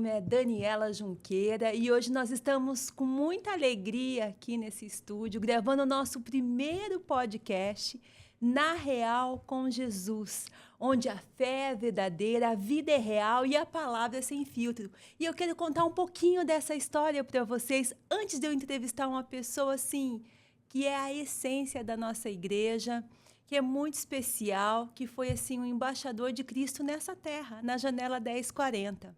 nome é Daniela Junqueira e hoje nós estamos com muita alegria aqui nesse estúdio, gravando o nosso primeiro podcast, Na Real com Jesus, onde a fé é verdadeira, a vida é real e a palavra é sem filtro. E eu quero contar um pouquinho dessa história para vocês, antes de eu entrevistar uma pessoa assim, que é a essência da nossa igreja, que é muito especial, que foi assim um embaixador de Cristo nessa terra, na Janela 1040.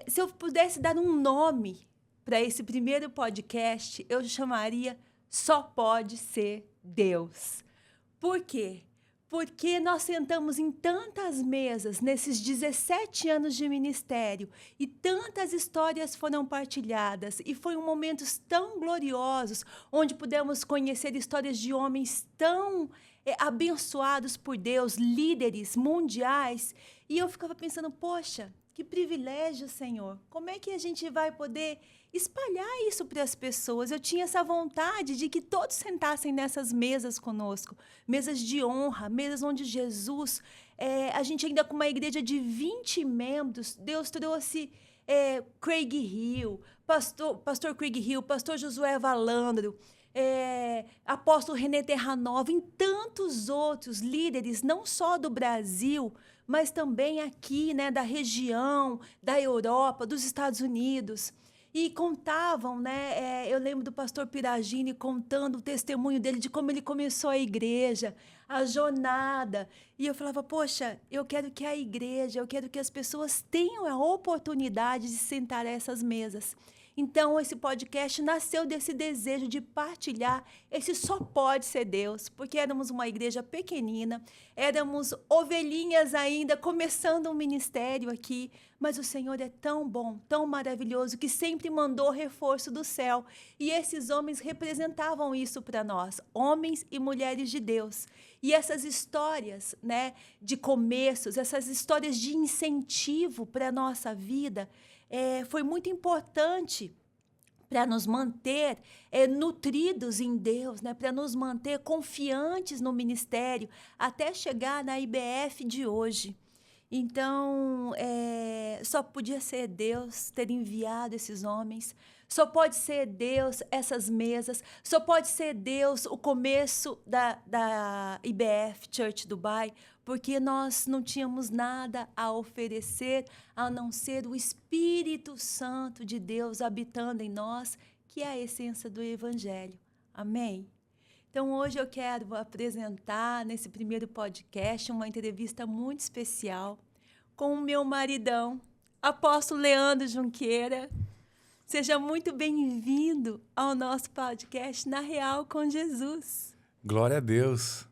Se eu pudesse dar um nome para esse primeiro podcast, eu chamaria Só Pode Ser Deus. Por quê? Porque nós sentamos em tantas mesas nesses 17 anos de ministério e tantas histórias foram partilhadas e foram momentos tão gloriosos onde pudemos conhecer histórias de homens tão abençoados por Deus, líderes mundiais. E eu ficava pensando, poxa, que privilégio, Senhor. Como é que a gente vai poder espalhar isso para as pessoas? Eu tinha essa vontade de que todos sentassem nessas mesas conosco, mesas de honra, mesas onde Jesus, a gente ainda com uma igreja de 20 membros, Deus trouxe Craig Hill, pastor Craig Hill, pastor Josué Valandro, apóstolo René Terranova, em tantos outros líderes, não só do Brasil, mas também aqui, né, da região, da Europa, dos Estados Unidos. E contavam, né? Eu lembro do pastor Piragini contando o testemunho dele de como ele começou a igreja, a jornada. E eu falava, poxa, eu quero que a igreja, eu quero que as pessoas tenham a oportunidade de sentar a essas mesas. Então, esse podcast nasceu desse desejo de partilhar esse Só Pode Ser Deus, porque éramos uma igreja pequenina, éramos ovelhinhas ainda, começando um ministério aqui, mas o Senhor é tão bom, tão maravilhoso, que sempre mandou reforço do céu. E esses homens representavam isso para nós, homens e mulheres de Deus. E essas histórias, né, de começos, essas histórias de incentivo para a nossa vida, foi muito importante para nos manter nutridos em Deus, né? Para nos manter confiantes no ministério, até chegar na IBF de hoje. Então, só podia ser Deus ter enviado esses homens, só pode ser Deus essas mesas, só pode ser Deus o começo da IBF Church Dubai, porque nós não tínhamos nada a oferecer a não ser o Espírito Santo de Deus habitando em nós, que é a essência do Evangelho. Amém? Então, hoje eu quero apresentar, nesse primeiro podcast, uma entrevista muito especial com o meu maridão, apóstolo Leandro Junqueira. Seja muito bem-vindo ao nosso podcast Na Real com Jesus. Glória a Deus.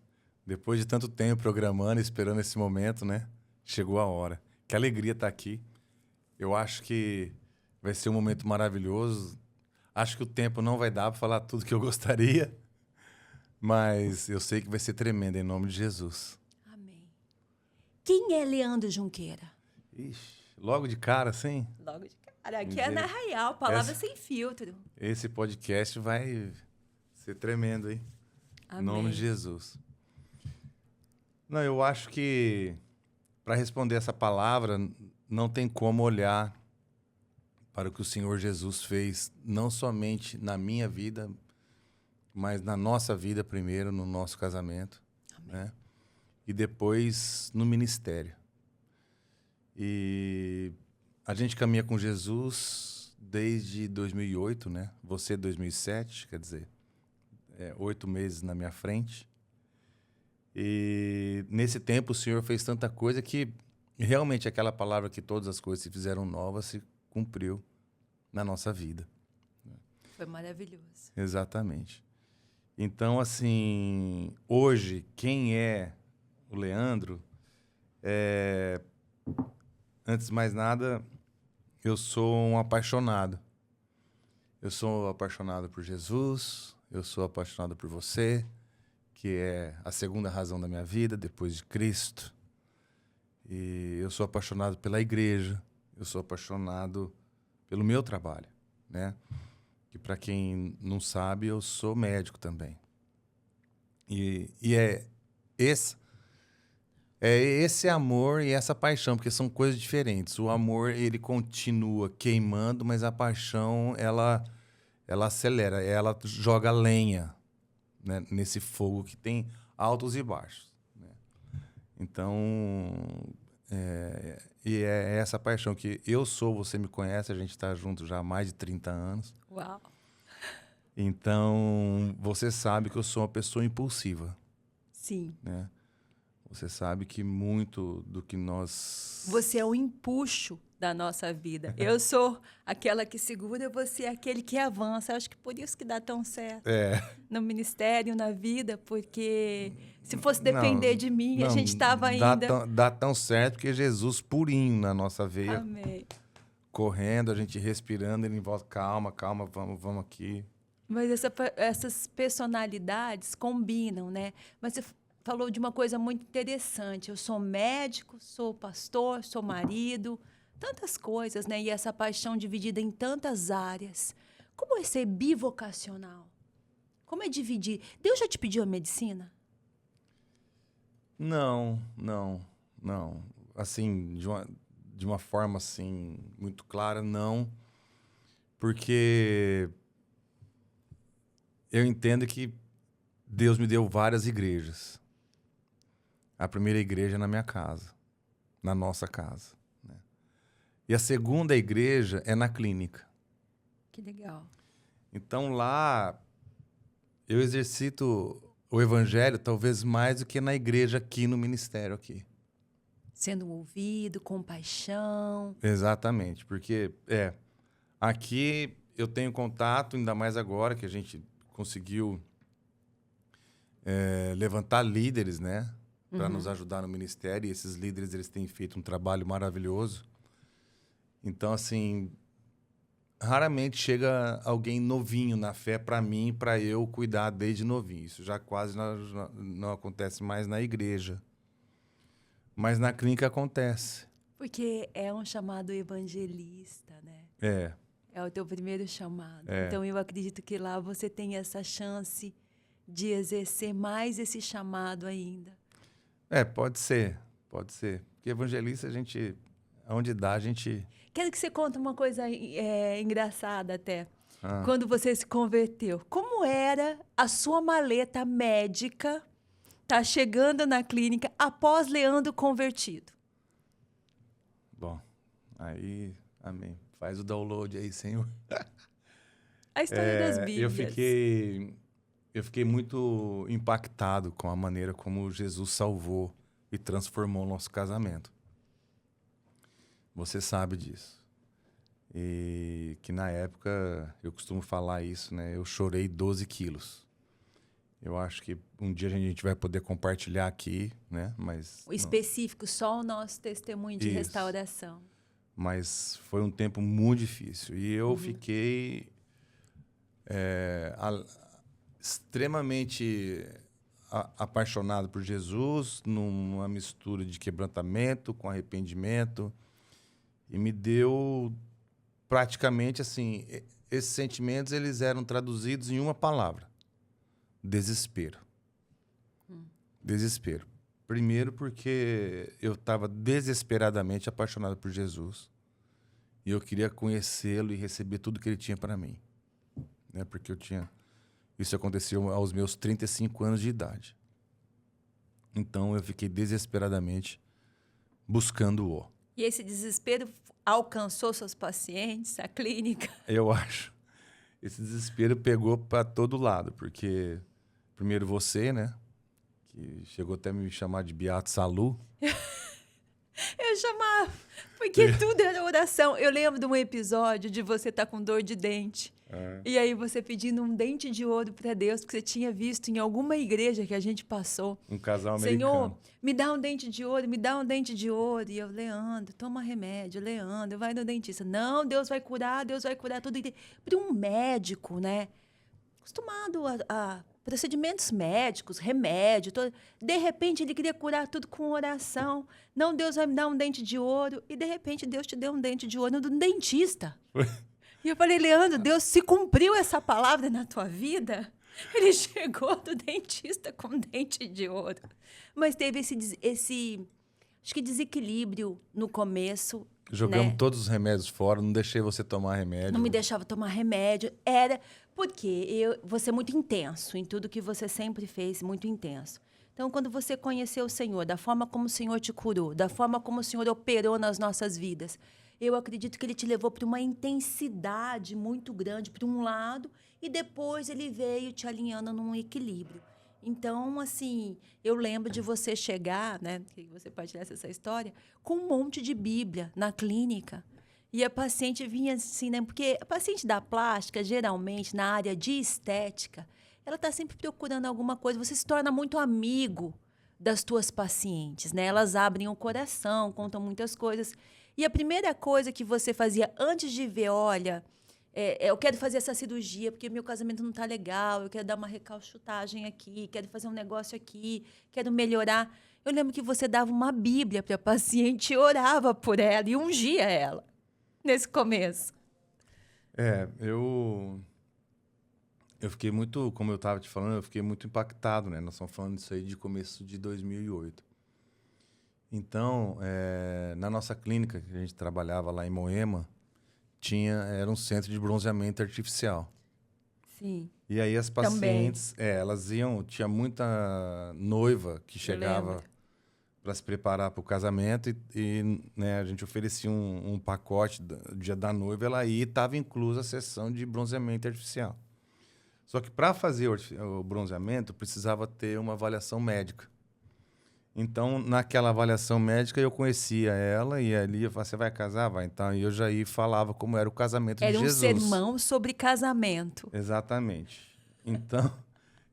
Depois de tanto tempo programando, esperando esse momento, né? Chegou a hora. Que alegria estar aqui. Eu acho que vai ser um momento maravilhoso. Acho que o tempo não vai dar para falar tudo que eu gostaria, mas eu sei que vai ser tremendo, em nome de Jesus. Amém. Quem é Leandro Junqueira? Ixi, logo de cara, assim? Logo de cara. Aqui é Na Real, palavra sem filtro. Esse podcast vai ser tremendo, hein? Amém. Em nome de Jesus. Não, eu acho que para responder essa palavra, não tem como olhar para o que o Senhor Jesus fez, não somente na minha vida, mas na nossa vida primeiro, no nosso casamento, né? E depois no ministério. E a gente caminha com Jesus desde 2008, né? Você 2007, quer dizer, 8 meses na minha frente. E nesse tempo o Senhor fez tanta coisa que realmente aquela palavra que todas as coisas se fizeram novas se cumpriu na nossa vida. Foi maravilhoso. Exatamente. Então, assim, hoje, quem é o Leandro? Antes de mais nada, eu sou um apaixonado. Eu sou apaixonado por Jesus, eu sou apaixonado por você, que é a segunda razão da minha vida, depois de Cristo. E eu sou apaixonado pela igreja, eu sou apaixonado pelo meu trabalho, né? Que, para quem não sabe, eu sou médico também. E é essa É esse amor e essa paixão, porque são coisas diferentes. O amor, ele continua queimando, mas a paixão, ela acelera, ela joga lenha, né, nesse fogo que tem altos e baixos, né? Então, é essa paixão que eu sou, você me conhece, a gente está junto já há mais de 30 anos. Uau! Então, você sabe que eu sou uma pessoa impulsiva. Sim. Né? Você sabe que muito do que nós... Você é o empuxo da nossa vida. Eu sou aquela que segura, você é aquele que avança. Acho que por isso que dá tão certo no ministério, na vida, porque se fosse depender de mim, a gente estava ainda... Dá tão certo porque Jesus purinho na nossa veia. Amém. Correndo, a gente respirando, ele em volta, calma, vamos aqui. Mas essas personalidades combinam, né? Mas você falou de uma coisa muito interessante. Eu sou médico, sou pastor, sou marido, tantas coisas, né? E essa paixão dividida em tantas áreas. Como é ser bivocacional? Como é dividir? Deus já te pediu a medicina? Não. Assim, de uma forma assim muito clara, não. Porque eu entendo que Deus me deu várias igrejas. A primeira igreja é na minha casa, na nossa casa, né? E a segunda igreja é na clínica. Que legal. Então lá eu exercito o evangelho talvez mais do que na igreja aqui no ministério aqui. Sendo ouvido, com paixão. Exatamente, porque aqui eu tenho contato, ainda mais agora que a gente conseguiu levantar líderes, né? Para nos ajudar no ministério. E esses líderes, eles têm feito um trabalho maravilhoso. Então, assim, raramente chega alguém novinho na fé para mim, para eu cuidar desde novinho. Isso já quase não acontece mais na igreja. Mas na clínica acontece. Porque é um chamado evangelista, né? É o teu primeiro chamado. Então, eu acredito que lá você tem essa chance de exercer mais esse chamado ainda. Pode ser. Porque evangelista, onde dá, a gente... Quero que você conte uma coisa engraçada até. Quando você se converteu, como era a sua maleta médica tá chegando na clínica após Leandro convertido? Bom, aí, amém. Faz o download aí, Senhor. A história das Bíblias. Eu fiquei muito impactado com a maneira como Jesus salvou e transformou o nosso casamento. Você sabe disso. E que na época, eu costumo falar isso, né? Eu chorei 12 quilos. Eu acho que um dia a gente vai poder compartilhar aqui, né? Mas o específico, só o nosso testemunho de restauração. Mas foi um tempo muito difícil. E eu fiquei extremamente apaixonado por Jesus, numa mistura de quebrantamento com arrependimento. E me deu praticamente assim, esses sentimentos eles eram traduzidos em uma palavra: desespero. Desespero. Primeiro porque eu estava desesperadamente apaixonado por Jesus e eu queria conhecê-lo e receber tudo que ele tinha para mim, né? Porque isso aconteceu aos meus 35 anos de idade. Então eu fiquei desesperadamente buscando-o. E esse desespero alcançou seus pacientes, a clínica? Eu acho. Esse desespero pegou para todo lado, porque primeiro você, né? Que chegou até a me chamar de Beato Salu. Eu chamava, porque tudo era oração. Eu lembro de um episódio de você estar com dor de dente. E aí você pedindo um dente de ouro para Deus, porque você tinha visto em alguma igreja que a gente passou. Um casal americano. Senhor, me dá um dente de ouro, me dá um dente de ouro. E eu, Leandro, toma remédio, Leandro, vai no dentista. Não, Deus vai curar tudo. Para um médico, né? Acostumado a procedimentos médicos, remédio, de repente ele queria curar tudo com oração. Não, Deus vai me dar um dente de ouro. E de repente Deus te deu um dente de ouro do dentista. E eu falei, Leandro, Deus se cumpriu essa palavra na tua vida? Ele chegou do dentista com dente de ouro. Mas teve acho que desequilíbrio no começo. Jogamos né? todos os remédios fora, não deixei você tomar remédio. Não me deixava tomar remédio. Porque você é muito intenso em tudo que você sempre fez, muito intenso. Então, quando você conheceu o Senhor, da forma como o Senhor te curou, da forma como o Senhor operou nas nossas vidas, eu acredito que Ele te levou para uma intensidade muito grande, para um lado, e depois Ele veio te alinhando num equilíbrio. Então, assim, eu lembro de você chegar, né, que você partilhasse essa história, com um monte de Bíblia na clínica. E a paciente vinha assim, né? Porque a paciente da plástica, geralmente, na área de estética, ela está sempre procurando alguma coisa. Você se torna muito amigo das tuas pacientes, né? Elas abrem o coração, contam muitas coisas. E a primeira coisa que você fazia antes de ver, olha, eu quero fazer essa cirurgia porque meu casamento não está legal, eu quero dar uma recalchutagem aqui, quero fazer um negócio aqui, quero melhorar. Eu lembro que você dava uma Bíblia para a paciente e orava por ela e ungia ela nesse começo. Eu fiquei muito, como eu estava te falando, eu fiquei muito impactado, né? Nós estamos falando disso aí de começo de 2008. Então, na nossa clínica, que a gente trabalhava lá em Moema, era um centro de bronzeamento artificial. Sim. E aí as pacientes, elas iam, tinha muita noiva que chegava para se preparar para o casamento né, a gente oferecia um pacote do dia da noiva, ela ia e estava inclusa a sessão de bronzeamento artificial. Só que para fazer o bronzeamento precisava ter uma avaliação médica. Então, naquela avaliação médica, eu conhecia ela e ali eu falava, você vai casar? Vai. Então, eu já ia e falava como era o casamento de Jesus. Era um sermão sobre casamento. Exatamente. Então,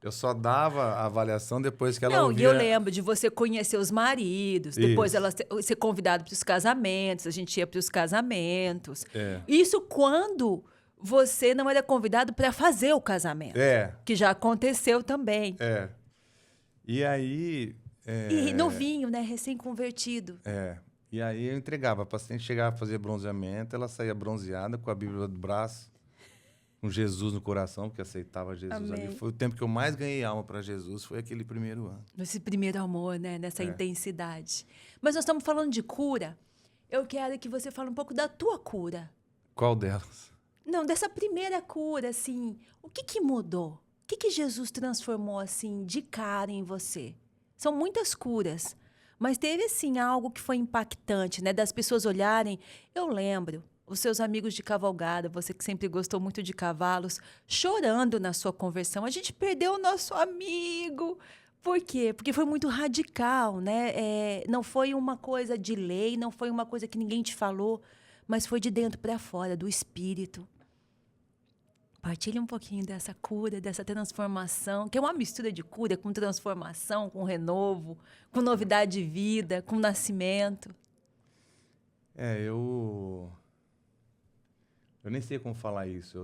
eu só dava a avaliação depois que ela Não, ouvia... e eu lembro de você conhecer os maridos, depois ela ser convidada para os casamentos, a gente ia para os casamentos. Isso quando você não era convidado para fazer o casamento. Que já aconteceu também. E aí... E novinho, né? Recém-convertido. E aí eu entregava. A paciente chegava a fazer bronzeamento, ela saía bronzeada com a Bíblia do braço, com Jesus no coração, porque aceitava Jesus. Amém. Ali. Foi o tempo que eu mais ganhei alma para Jesus, foi aquele primeiro ano. Esse primeiro amor, né? Nessa intensidade. Mas nós estamos falando de cura. Eu quero que você fale um pouco da tua cura. Qual delas? Não, dessa primeira cura, assim. O que mudou? O que Jesus transformou, assim, de cara em você? São muitas curas, mas teve, assim, algo que foi impactante, né? Das pessoas olharem. Eu lembro, os seus amigos de cavalgada, você que sempre gostou muito de cavalos, chorando na sua conversão. A gente perdeu o nosso amigo. Por quê? Porque foi muito radical, né? Não foi uma coisa de lei, não foi uma coisa que ninguém te falou, mas foi de dentro para fora, do espírito. Partilhe um pouquinho dessa cura, dessa transformação, que é uma mistura de cura com transformação, com renovo, com novidade de vida, com nascimento. Eu nem sei como falar isso.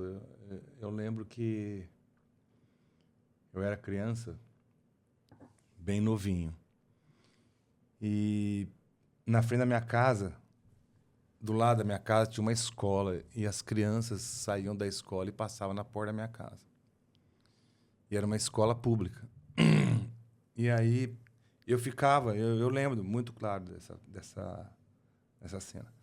Eu lembro que eu era criança, bem novinho. E na frente da minha casa, do lado da minha casa, tinha uma escola. E as crianças saíam da escola e passavam na porta da minha casa. E era uma escola pública. E aí eu ficava, eu lembro muito claro dessa cena.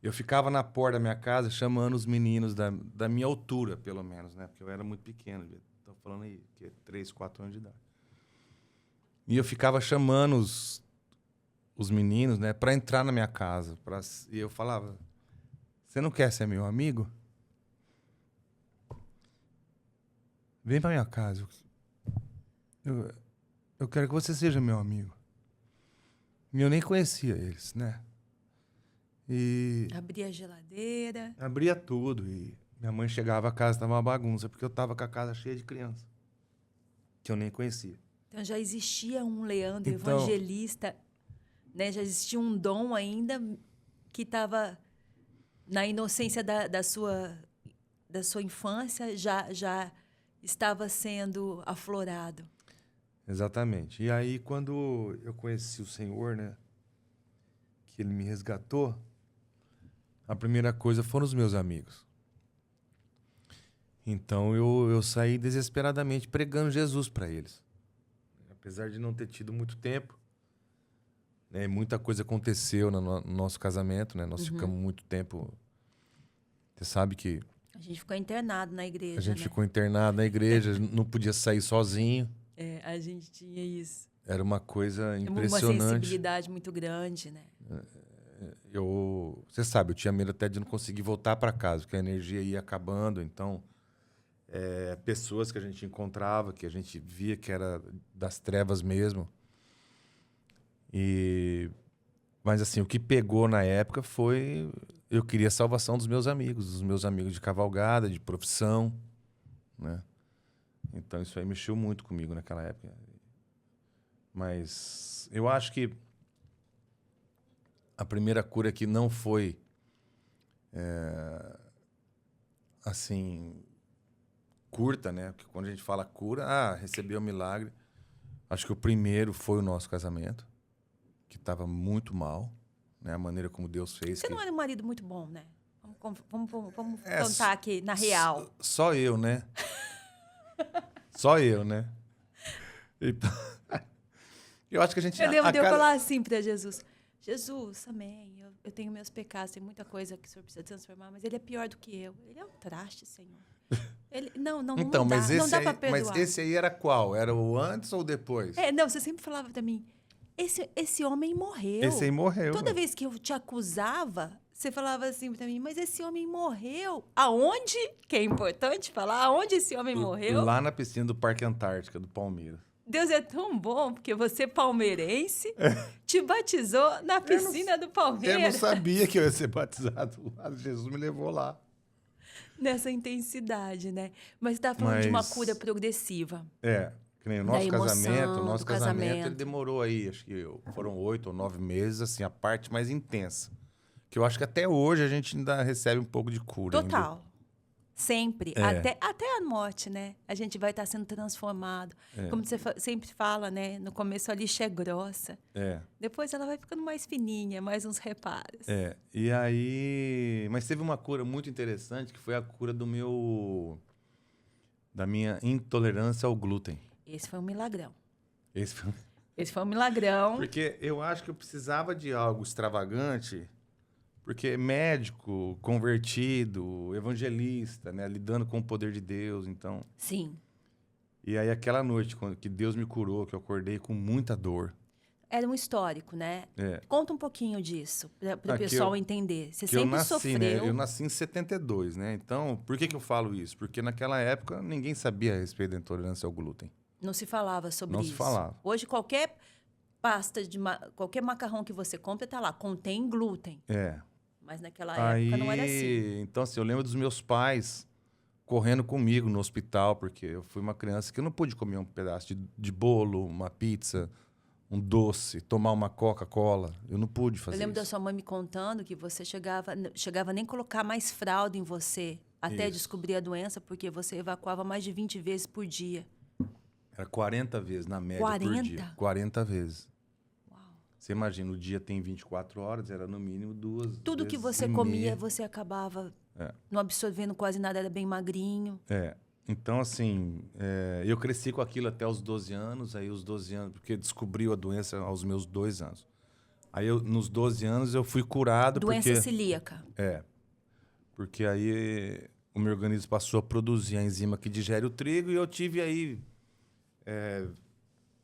Eu ficava na porta da minha casa chamando os meninos da minha altura, pelo menos, né? Porque eu era muito pequeno. Estou falando aí, que é 3, 4 anos de idade. E eu ficava chamando os meninos, né, para entrar na minha casa. E eu falava, você não quer ser meu amigo? Vem para minha casa. Eu quero que você seja meu amigo. E eu nem conhecia eles, né? E abria a geladeira. Abria tudo. E minha mãe chegava a casa, estava uma bagunça, porque eu estava com a casa cheia de criança, que eu nem conhecia. Então já existia um Leandro evangelista, né? Já existia um dom ainda que estava na inocência da sua infância, já estava sendo aflorado. Exatamente. E aí, quando eu conheci o Senhor, né, que Ele me resgatou, a primeira coisa foram os meus amigos. Então, eu saí desesperadamente pregando Jesus para eles. Apesar de não ter tido muito tempo, né? Muita coisa aconteceu no nosso casamento, né? Nós ficamos muito tempo... Você sabe que A gente ficou internado na igreja, a gente né? ficou internado na igreja, não podia sair sozinho. É, a gente tinha isso. Era uma coisa Uma impressionante. sensibilidade muito grande, né? Você sabe, eu tinha medo até de não conseguir voltar para casa, porque a energia ia acabando. Então, pessoas que a gente encontrava, que a gente via que era das trevas mesmo. Mas, assim, o que pegou na época foi... Eu queria a salvação dos meus amigos de cavalgada, de profissão, né? Então, isso aí mexeu muito comigo naquela época. Mas eu acho que a primeira cura que não foi, assim, curta, né? Porque quando a gente fala cura, recebeu o milagre. Acho que o primeiro foi o nosso casamento, que estava muito mal, né? A maneira como Deus fez. Você não era um marido muito bom, né? Vamos É, contar aqui, na real. Só eu, né? Só eu, né? Então, eu acho que a gente... Eu lembro de eu falar assim para Jesus. Jesus, amém. Eu tenho meus pecados, tem muita coisa que o Senhor precisa transformar, mas ele é pior do que eu. Ele é um traste, Senhor. Ele, não Então, dá, mas não dá esse para aí, perdoar. mas esse aí era qual? Era o antes ou depois? Não, você sempre falava para mim, esse homem morreu. Esse aí morreu. Toda vez que eu te acusava, você falava assim para mim, mas esse homem morreu. Aonde? Que é importante falar, aonde esse homem morreu? Lá na piscina do Parque Antártica, do Palmeiras. Deus é tão bom, porque você, palmeirense, te batizou na piscina do Palmeiras. Eu não sabia que eu ia ser batizado lá. Jesus me levou lá. Nessa intensidade, né? Mas você tá falando de uma cura progressiva. Que nem o Da nosso emoção, nosso do casamento, ele demorou aí, acho que foram 8 ou 9 meses, assim, a parte mais intensa. Que eu acho que até hoje a gente ainda recebe um pouco de cura. Total. Ainda. Sempre. Até a morte, né? A gente vai estar sendo transformado. Como você sempre fala, né? No começo a lixa é grossa. Depois ela vai ficando mais fininha, mais uns reparos. E aí... Mas teve uma cura muito interessante, que foi a cura da minha intolerância ao glúten. Esse foi um milagrão. Esse foi um milagrão. Porque eu acho que eu precisava de algo extravagante... Porque médico, convertido, evangelista, né? Lidando com o poder de Deus, então... Sim. E aí, aquela noite, que Deus me curou, que eu acordei com muita dor. Era um histórico, né? Conta um pouquinho disso, para o pessoal entender. Você sempre sofreu... Né? Eu nasci em 72, né? Então, por que eu falo isso? Porque naquela época, ninguém sabia a respeito da intolerância ao glúten. Não se falava sobre isso. Não se falava. Hoje, qualquer pasta, qualquer macarrão que você compra, está lá, contém glúten. Mas naquela época não era assim. Então, assim, eu lembro dos meus pais correndo comigo no hospital, porque eu fui uma criança que eu não pude comer um pedaço de bolo, uma pizza, um doce, tomar uma Coca-Cola. Eu não pude fazer isso. Eu lembro da sua mãe me contando que você chegava nem colocar mais fralda em você até descobrir a doença, porque você evacuava mais de 20 vezes por dia. Era 40 vezes, na média, 40? por dia. 40 vezes. Você imagina, o dia tem 24 horas, era no mínimo 2 Tudo que você comia, você acabava não absorvendo quase nada, era bem magrinho. Então, assim, eu cresci com aquilo até os 12 anos, aí os 12 anos, porque descobriu a doença aos meus 2 anos. Aí, nos 12 anos, eu fui curado Doença celíaca. Porque aí o meu organismo passou a produzir a enzima que digere o trigo e eu tive aí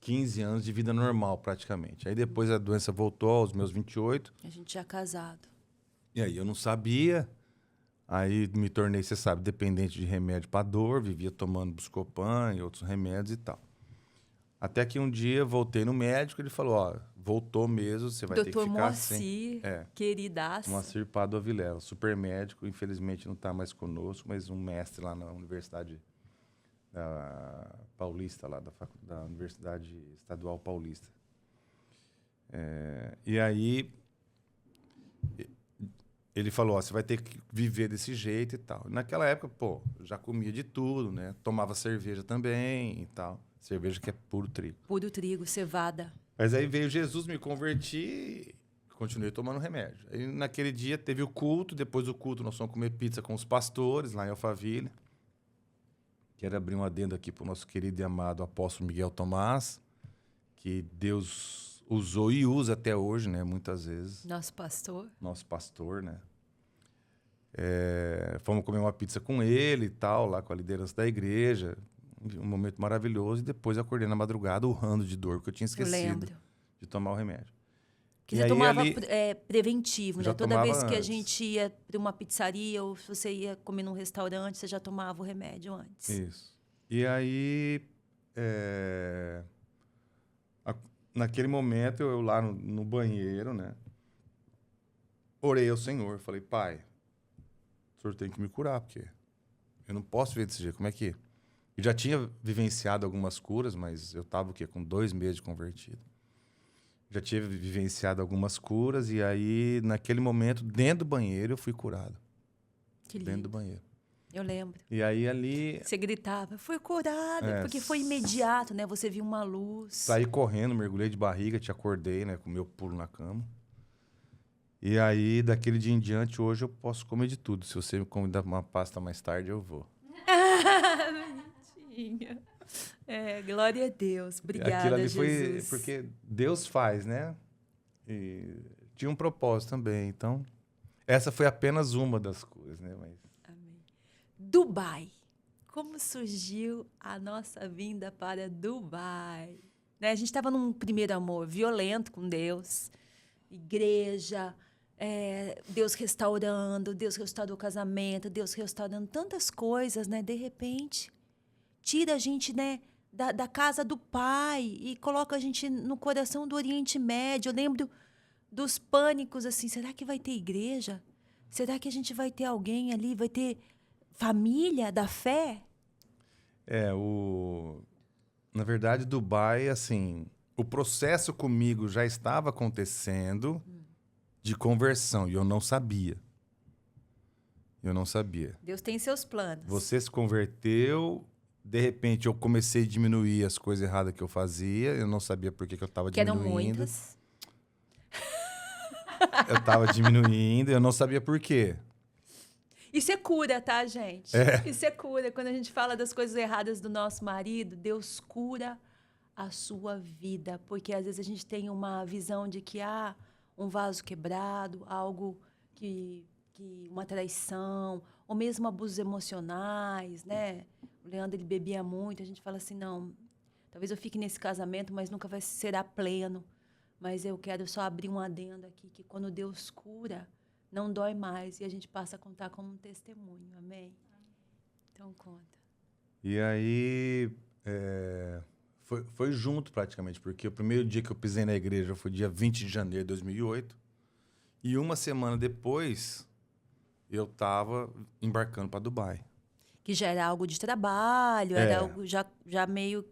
15 anos de vida normal, praticamente. Aí depois a doença voltou aos meus 28. A gente já casado. E aí eu não sabia. Aí me tornei, você sabe, dependente de remédio para dor. Vivia tomando Buscopan e outros remédios e tal. Até que um dia voltei no médico, ele falou, voltou mesmo, você vai ter que ficar assim. Queridaço. Moacir Padua Vilela, super médico, infelizmente não está mais conosco, mas um mestre lá na Universidade Paulista, lá da Universidade Estadual Paulista. E aí ele falou, você vai ter que viver desse jeito e tal. Naquela época, eu já comia de tudo, né? Tomava cerveja também e tal. Cerveja que é puro trigo. Puro trigo, cevada. Mas aí veio Jesus, me converti, continuei tomando remédio. Aí naquele dia teve o culto, depois do culto nós fomos comer pizza com os pastores lá em Alphaville. Quero abrir um adendo aqui para o nosso querido e amado apóstolo Miguel Tomás, que Deus usou e usa até hoje, né? Muitas vezes. Nosso pastor. Nosso pastor, né? Fomos comer uma pizza com ele e tal, lá com a liderança da igreja. Um momento maravilhoso. E depois eu acordei na madrugada urrando de dor, porque eu tinha esquecido de tomar o remédio. Que você tomava preventivo, né? Toda vez que a gente ia para uma pizzaria ou se você ia comer num restaurante, você já tomava o remédio antes. Isso. E aí, naquele momento, eu lá no banheiro, né? Orei ao Senhor. Falei, Pai, o Senhor tem que me curar, porque eu não posso ver desse jeito. Como é que... Eu já tinha vivenciado algumas curas, mas eu estava com 2 meses de convertido. Já tinha vivenciado algumas curas e aí, naquele momento, dentro do banheiro, eu fui curado. Que lindo. Dentro do banheiro. Eu lembro. E aí, ali... Você gritava, fui curada, porque foi imediato, né? Você viu uma luz. Saí correndo, mergulhei de barriga, te acordei, né? Com o meu pulo na cama. E aí, daquele dia em diante, hoje eu posso comer de tudo. Se você me convidar para uma pasta mais tarde, eu vou. Bonitinha. Glória a Deus. Obrigada, aquilo ali Jesus. foi porque Deus faz, né? E tinha um propósito também. Então, essa foi apenas uma das coisas, né? Mas... Amém. Dubai. Como surgiu a nossa vinda para Dubai? Né? A gente estava num primeiro amor violento com Deus. Igreja, Deus restaurando, Deus restaurou o casamento, Deus restaurando tantas coisas, né? De repente, tira a gente, né, da casa do Pai e coloca a gente no coração do Oriente Médio. Eu lembro dos pânicos, assim, será que vai ter igreja? Será que a gente vai ter alguém ali? Vai ter família da fé? Na verdade, Dubai, assim, o processo comigo já estava acontecendo de conversão e eu não sabia. Deus tem seus planos. Você se converteu... De repente, eu comecei a diminuir as coisas erradas que eu fazia. Eu não sabia por que eu estava diminuindo. Que eram muitas. Eu estava diminuindo e eu não sabia por quê. Isso é cura, tá, gente? Isso é cura. Quando a gente fala das coisas erradas do nosso marido, Deus cura a sua vida. Porque às vezes a gente tem uma visão de que há um vaso quebrado, algo uma traição, ou mesmo abusos emocionais, né? O Leandro, ele bebia muito, a gente fala assim, não, talvez eu fique nesse casamento, mas nunca será pleno. Mas eu quero só abrir um adendo aqui, que quando Deus cura, não dói mais, e a gente passa a contar como um testemunho, amém? Então, conta. E aí, foi junto praticamente, porque o primeiro dia que eu pisei na igreja foi dia 20 de janeiro de 2008, e uma semana depois, eu estava embarcando para Dubai. Que já era algo de trabalho, era algo já meio...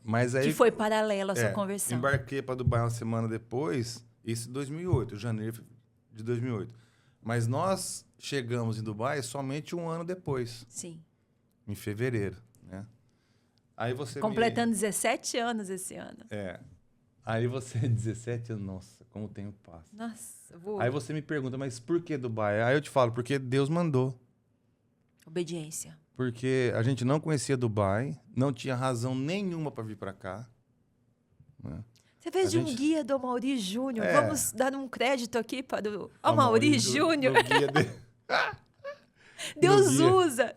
mas aí... Que foi paralelo à sua conversão. Embarquei para Dubai uma semana depois, isso em 2008, janeiro de 2008. Mas nós chegamos em Dubai somente um ano depois. Sim. Em fevereiro, né? Aí você completando 17 anos esse ano. Aí você, 17 anos, nossa, como o tempo passa. Nossa, Aí você me pergunta, mas por que Dubai? Aí eu te falo, porque Deus mandou. Obediência. Porque a gente não conhecia Dubai, não tinha razão nenhuma para vir para cá. Né? Você fez um guia do Amaury Júnior. Vamos dar um crédito aqui para o Amaury Júnior. Deus usa.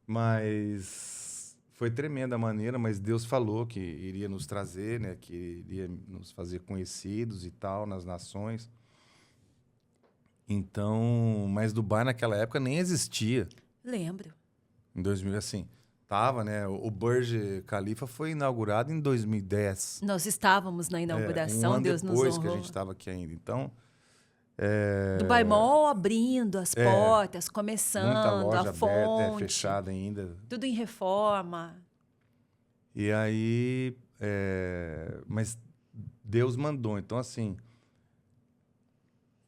Mas foi tremenda a maneira, mas Deus falou que iria nos trazer, né? Que iria nos fazer conhecidos e tal nas nações. Então, mas Dubai naquela época nem existia. Lembro. Em 2000, assim, tava, né? O Burj Khalifa foi inaugurado em 2010. Nós estávamos na inauguração, um ano Deus nos honrou. depois que a gente estava aqui ainda. Então, Dubai Mall abrindo as portas, começando, muita loja a fonte. aberta, fechada ainda. Tudo em reforma. E aí, mas Deus mandou. Então, assim,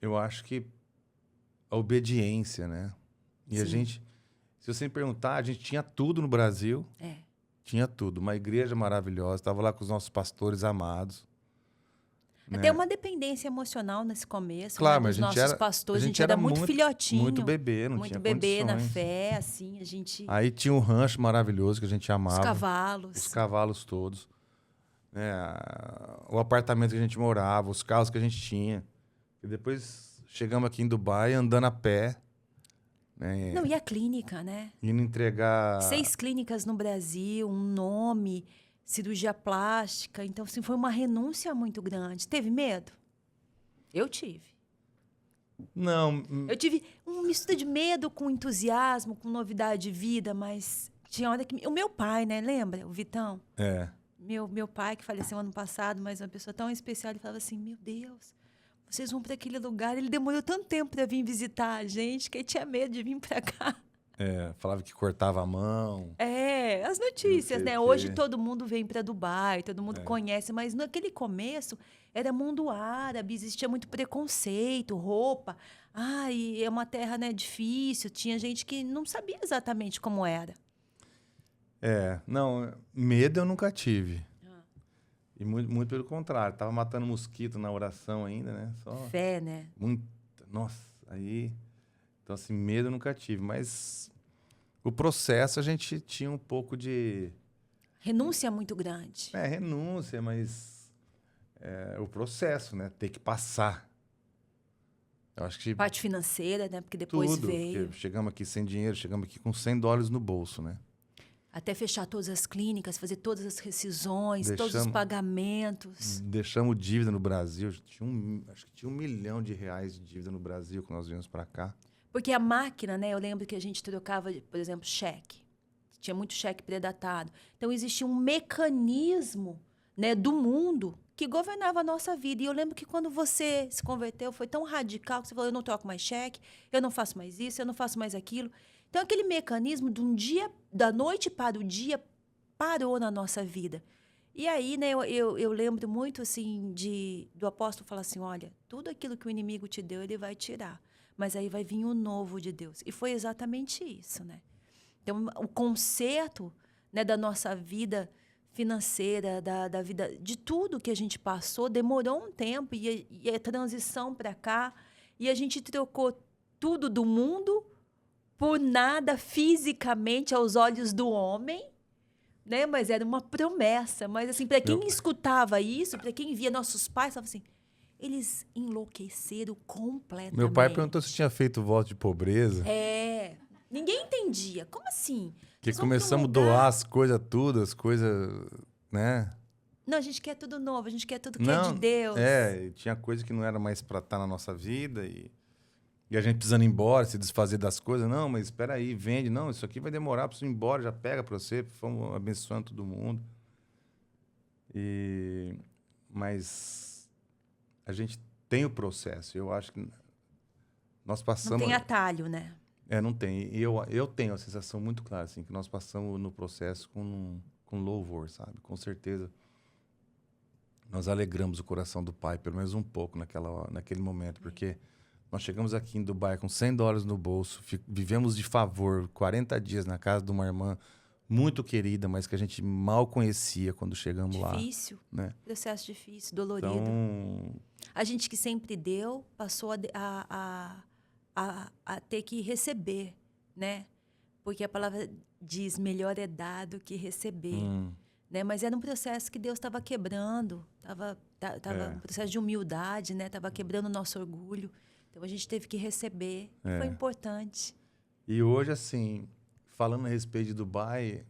eu acho que a obediência, né? E Sim. a gente, se você me perguntar, a gente tinha tudo no Brasil. Tinha tudo. Uma igreja maravilhosa. Estava lá com os nossos pastores amados. Até uma dependência emocional nesse começo. Claro, né? mas Dos nossos pastores, a gente era muito filhotinho. Muito bebê, não muito tinha bebê condições. na fé, assim, a gente... Aí tinha um rancho maravilhoso que a gente amava. Os cavalos. Os cavalos todos. né, o apartamento que a gente morava, os carros que a gente tinha. E depois chegamos aqui em Dubai andando a pé, né, Não, e a clínica, né? indo entregar... 6 clínicas no Brasil, um nome, cirurgia plástica. Então, assim, foi uma renúncia muito grande. Teve medo? Eu tive. Não, Eu tive uma mistura de medo com entusiasmo, com novidade de vida, mas tinha hora que... O meu pai, né? Lembra? O Vitão? Meu pai, que faleceu ano passado, mas uma pessoa tão especial, ele falava assim, meu Deus, vocês vão para aquele lugar. Ele demorou tanto tempo para vir visitar a gente, que ele tinha medo de vir para cá. falava que cortava a mão. As Não notícias, sei né? o Hoje quê. todo mundo vem para Dubai, todo mundo conhece, mas naquele começo era mundo árabe, existia muito preconceito, roupa. Ai, é uma terra, né, difícil. Tinha gente que não sabia exatamente como era. Não, medo eu nunca tive. E muito pelo contrário. Tava matando mosquito na oração ainda, né? Só Fé, né? muito... Nossa, aí... Então, assim, medo eu nunca tive. Mas o processo a gente tinha um pouco de... Renúncia muito grande. renúncia, mas... o processo, né? Ter que passar. Eu acho que Parte financeira, né? Porque depois tudo. veio. Porque chegamos aqui sem dinheiro, chegamos aqui com $100 no bolso, né? Até fechar todas as clínicas, fazer todas as rescisões, todos os Deixamos- pagamentos. Deixamos dívida no Brasil. Acho que tinha R$1 milhão de dívida no Brasil quando nós viemos para cá. Porque a máquina, né? Eu lembro que a gente trocava, por exemplo, cheque. Tinha muito cheque predatado. Então, existia um mecanismo, né, do mundo que governava a nossa vida. E eu lembro que quando você se converteu, foi tão radical que você falou, eu não troco mais cheque, eu não faço mais isso, eu não faço mais aquilo. Então, aquele mecanismo de um dia, da noite para o dia, parou na nossa vida. E aí, né, eu lembro muito, assim, do apóstolo falar assim, olha, tudo aquilo que o inimigo te deu, ele vai tirar. Mas aí vai vir o novo de Deus. E foi exatamente isso, né? Então, o conserto, né, da nossa vida financeira, da vida, de tudo que a gente passou, demorou um tempo. E a transição para cá, e a gente trocou tudo do mundo por nada fisicamente aos olhos do homem, né? Mas era uma promessa. Mas, assim, para quem escutava isso, para quem via nossos pais, falava assim, eles enlouqueceram completamente. Meu pai perguntou se tinha feito voto de pobreza. Ninguém entendia. Como assim? Que Vocês vão pra um começamos a lugar- doar as coisas tudo, as coisas, né? Não, a gente quer tudo novo, a gente quer tudo que é de Deus. E tinha coisa que não era mais para estar na nossa vida e a gente precisando ir embora, se desfazer das coisas. Não, mas espera aí, vende. Não, isso aqui vai demorar para você ir embora, já pega para você. Vamos abençoando todo mundo. Mas a gente tem o processo. Eu acho que nós Não passamos... tem atalho, né? Não tem. E eu tenho a sensação muito clara, assim, que nós passamos no processo com louvor, sabe? Com certeza. Nós alegramos o coração do Pai, pelo menos um pouco naquele momento, porque nós chegamos aqui em Dubai com $100 no bolso, vivemos de favor 40 dias na casa de uma irmã muito querida, mas que a gente mal conhecia quando chegamos lá. Difícil, Né? processo difícil, dolorido. Então, A gente que sempre deu, passou a ter que receber, né? Porque a palavra diz, melhor é dar do que receber. Né? Mas era um processo que Deus estava quebrando, estava um processo de humildade, né? Estava quebrando o nosso orgulho. Então, a gente teve que receber. Foi importante. E hoje, assim, falando a respeito de Dubai,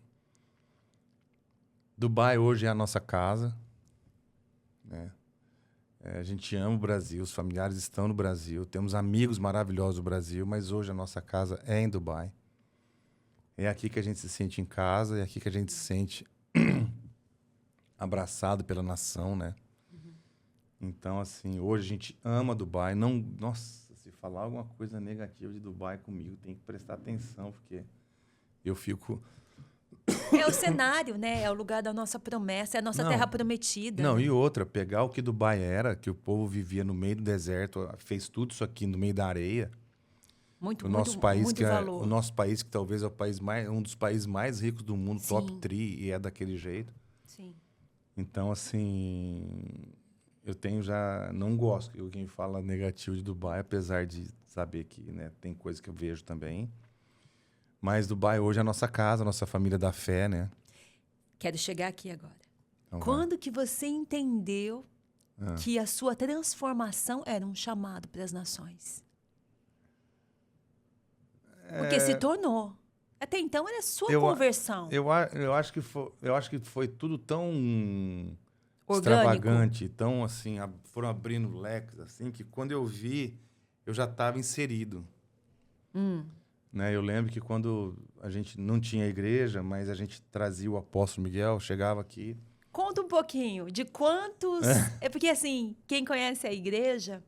Dubai hoje é a nossa casa, né? A gente ama o Brasil, os familiares estão no Brasil, temos amigos maravilhosos do Brasil, mas hoje a nossa casa é em Dubai. É aqui que a gente se sente em casa, é aqui que a gente se sente abraçado pela nação, né? Então, assim, hoje a gente ama Dubai. Não, nossa, se falar alguma coisa negativa de Dubai comigo, tem que prestar atenção, porque eu fico... É o cenário, né? É o lugar da nossa promessa, é a nossa terra prometida. Não, né? e outra, pegar o que Dubai era, que o povo vivia no meio do deserto, fez tudo isso aqui no meio da areia. Muito, O nosso muito, país, muito que valor. o nosso país, que talvez é o país um dos países mais ricos do mundo, Sim. top 3, e é daquele jeito. Sim. Então, assim, eu não gosto que alguém fala negativo de Dubai, apesar de saber que, né, tem coisa que eu vejo também. Mas Dubai hoje é a nossa casa, a nossa família da fé, né? Quero chegar aqui agora. Então, Quando que você entendeu que a sua transformação era um chamado para as nações? Porque se tornou. Até então era sua conversão. Eu acho que foi tudo tão Orgânico. extravagante, tão assim, foram abrindo leques, assim, que quando eu vi, eu já estava inserido. Né? Eu lembro que quando a gente não tinha igreja, mas a gente trazia o apóstolo Miguel, chegava aqui. Conta um pouquinho de quantos... É porque, assim, quem conhece a igreja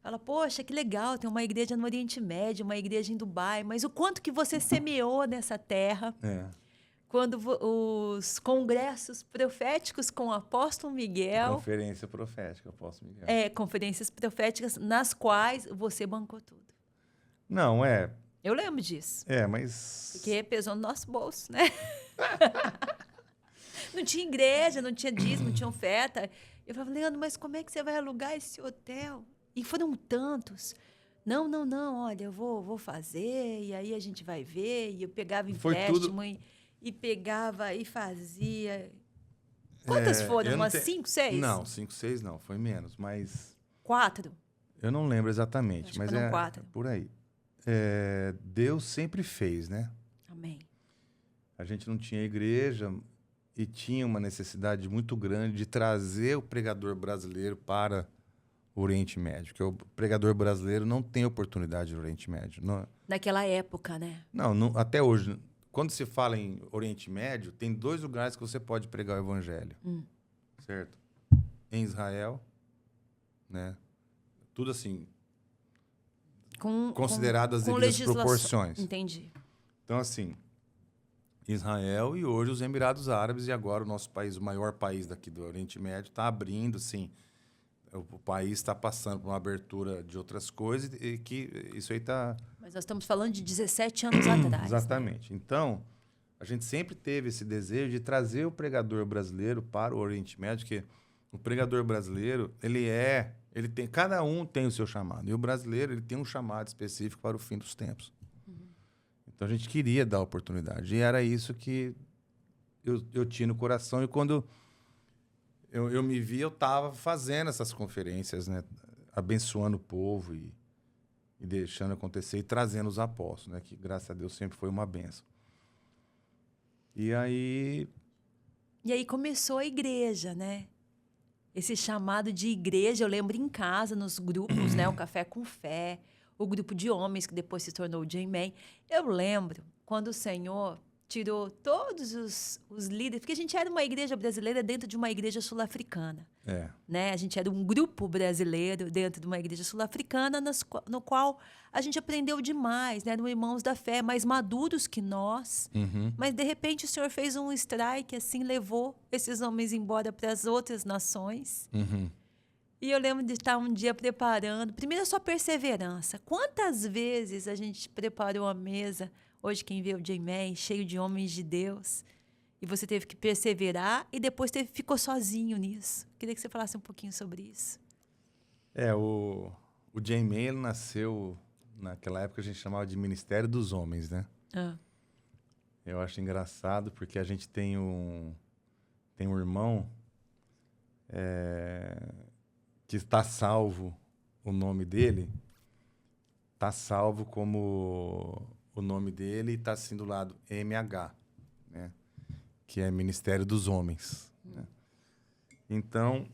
fala, poxa, que legal, tem uma igreja no Oriente Médio, uma igreja em Dubai, mas o quanto que você semeou nessa terra... Quando os congressos proféticos com o apóstolo Miguel... Conferência profética, apóstolo Miguel. Conferências proféticas nas quais você bancou tudo. Não, Eu lembro disso. Mas... Porque pesou no nosso bolso, né? Não tinha igreja, não tinha dízimo, não tinha oferta. Eu falava, Leandro, mas como é que você vai alugar esse hotel? E foram tantos. Não, olha, eu vou fazer, e aí a gente vai ver. E eu pegava empréstimo e pegava e fazia. Quantas foram? Umas 5, 6? Não, 5, 6 não, foi menos, mas... 4? Eu não lembro exatamente, mas foram 4. Por aí. Deus sempre fez, né? Amém. A gente não tinha igreja e tinha uma necessidade muito grande de trazer o pregador brasileiro para o Oriente Médio, porque o pregador brasileiro não tem oportunidade no Oriente Médio. Naquela época, né? Não, até hoje. Quando se fala em Oriente Médio, tem 2 lugares que você pode pregar o evangelho. Certo? Em Israel, né? Tudo assim, considerado as devidas proporções. Entendi. Então, assim, Israel e hoje os Emirados Árabes, e agora o nosso país, o maior país daqui do Oriente Médio, está abrindo, assim, o país está passando por uma abertura de outras coisas e que isso aí está... Mas nós estamos falando de 17 anos atrás. Exatamente. Né? Então, a gente sempre teve esse desejo de trazer o pregador brasileiro para o Oriente Médio, que o pregador brasileiro, cada um tem o seu chamado. E o brasileiro, ele tem um chamado específico para o fim dos tempos. Então, a gente queria dar oportunidade. E era isso que eu tinha no coração. E quando eu me vi, eu estava fazendo essas conferências, né? Abençoando o povo e deixando acontecer e trazendo os apóstolos, né? Que, graças a Deus, sempre foi uma bênção. E aí começou a igreja, né? Esse chamado de igreja, eu lembro em casa, nos grupos, né? O Café com Fé, o grupo de homens, que depois se tornou o J-Man. Eu lembro quando o Senhor tirou todos os líderes, porque a gente era uma igreja brasileira dentro de uma igreja sul-africana. Né? A gente era um grupo brasileiro dentro de uma igreja sul-africana, no qual a gente aprendeu demais, né? Eram irmãos da fé, mais maduros que nós. Mas, de repente, o Senhor fez um strike, assim, levou esses homens embora para as outras nações. E eu lembro de estar um dia preparando. Primeiro, a sua perseverança. Quantas vezes a gente preparou a mesa, hoje quem vê o J-Man, cheio de homens de Deus, e você teve que perseverar e depois ficou sozinho nisso. Queria que você falasse um pouquinho sobre isso. O J-Man, ele nasceu, naquela época a gente chamava de Ministério dos Homens, né? Eu acho engraçado porque a gente tem um irmão que está salvo, o nome dele, está salvo como o nome dele e está assim do lado MH, né? Que é Ministério dos Homens. Né? Então,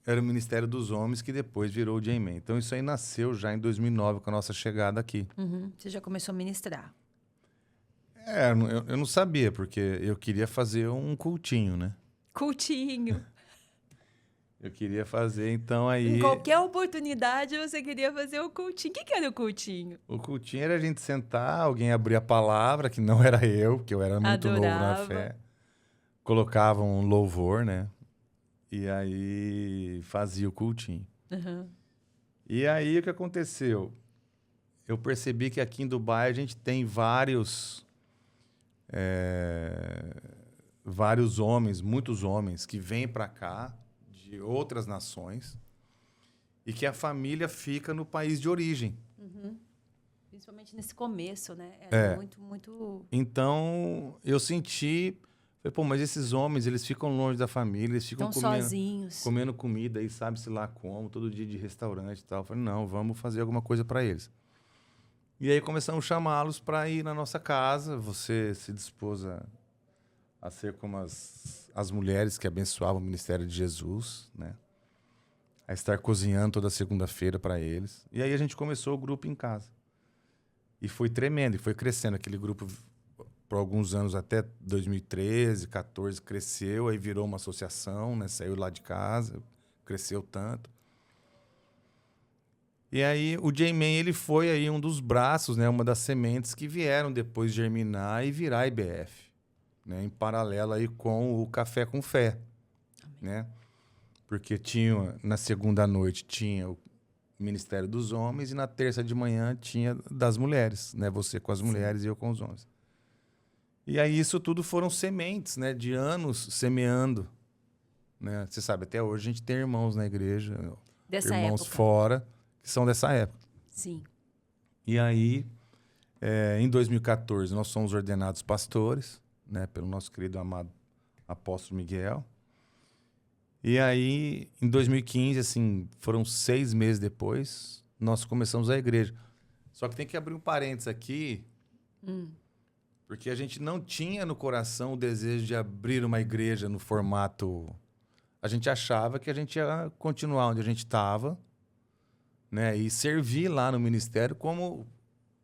era o Ministério dos Homens que depois virou o J-Man. Então, isso aí nasceu já em 2009, com a nossa chegada aqui. Você já começou a ministrar. Eu não sabia, porque eu queria fazer um cultinho, né? Cultinho. Eu queria fazer, então aí... Em qualquer oportunidade, você queria fazer o cultinho. O que era o cultinho? O cultinho era a gente sentar, alguém abrir a palavra, que não era eu, porque eu era muito novo na fé. Colocava um louvor, né? E aí fazia o cultinho. E aí o que aconteceu? Eu percebi que aqui em Dubai a gente tem vários homens, muitos homens, que vêm para cá de outras nações e que a família fica no país de origem. Principalmente nesse começo, né? Era muito... Então, eu senti... Falei, pô, mas esses homens, eles ficam longe da família, eles ficam Estão sozinhos. comendo comida e sabe-se lá como, todo dia de restaurante e tal. Eu falei, não, vamos fazer alguma coisa para eles. E aí começamos a chamá-los para ir na nossa casa. Você se dispôs a ser como as mulheres que abençoavam o ministério de Jesus, né? A estar cozinhando toda segunda-feira para eles. E aí a gente começou o grupo em casa. E foi tremendo, e foi crescendo. Aquele grupo, por alguns anos, até 2013, 14, cresceu, aí virou uma associação, né? Saiu lá de casa, cresceu tanto. E aí o J-Man, ele foi aí um dos braços, né? Uma das sementes que vieram depois germinar e virar IBF, né? Em paralelo aí com o Café com Fé, né? Porque na segunda noite tinha o Ministério dos Homens e na terça de manhã tinha das mulheres, né? Você com as mulheres e eu com os homens. E aí isso tudo foram sementes, né? De anos semeando, né? Você sabe, até hoje a gente tem irmãos na igreja, Dessa irmãos época. fora, que são dessa época. Sim. E aí, em 2014, nós somos ordenados pastores, né? Pelo nosso querido amado apóstolo Miguel. E aí, em 2015, assim, foram 6 meses depois, nós começamos a igreja. Só que tem que abrir um parênteses aqui, porque a gente não tinha no coração o desejo de abrir uma igreja no formato... A gente achava que a gente ia continuar onde a gente estava, né? E servir lá no ministério como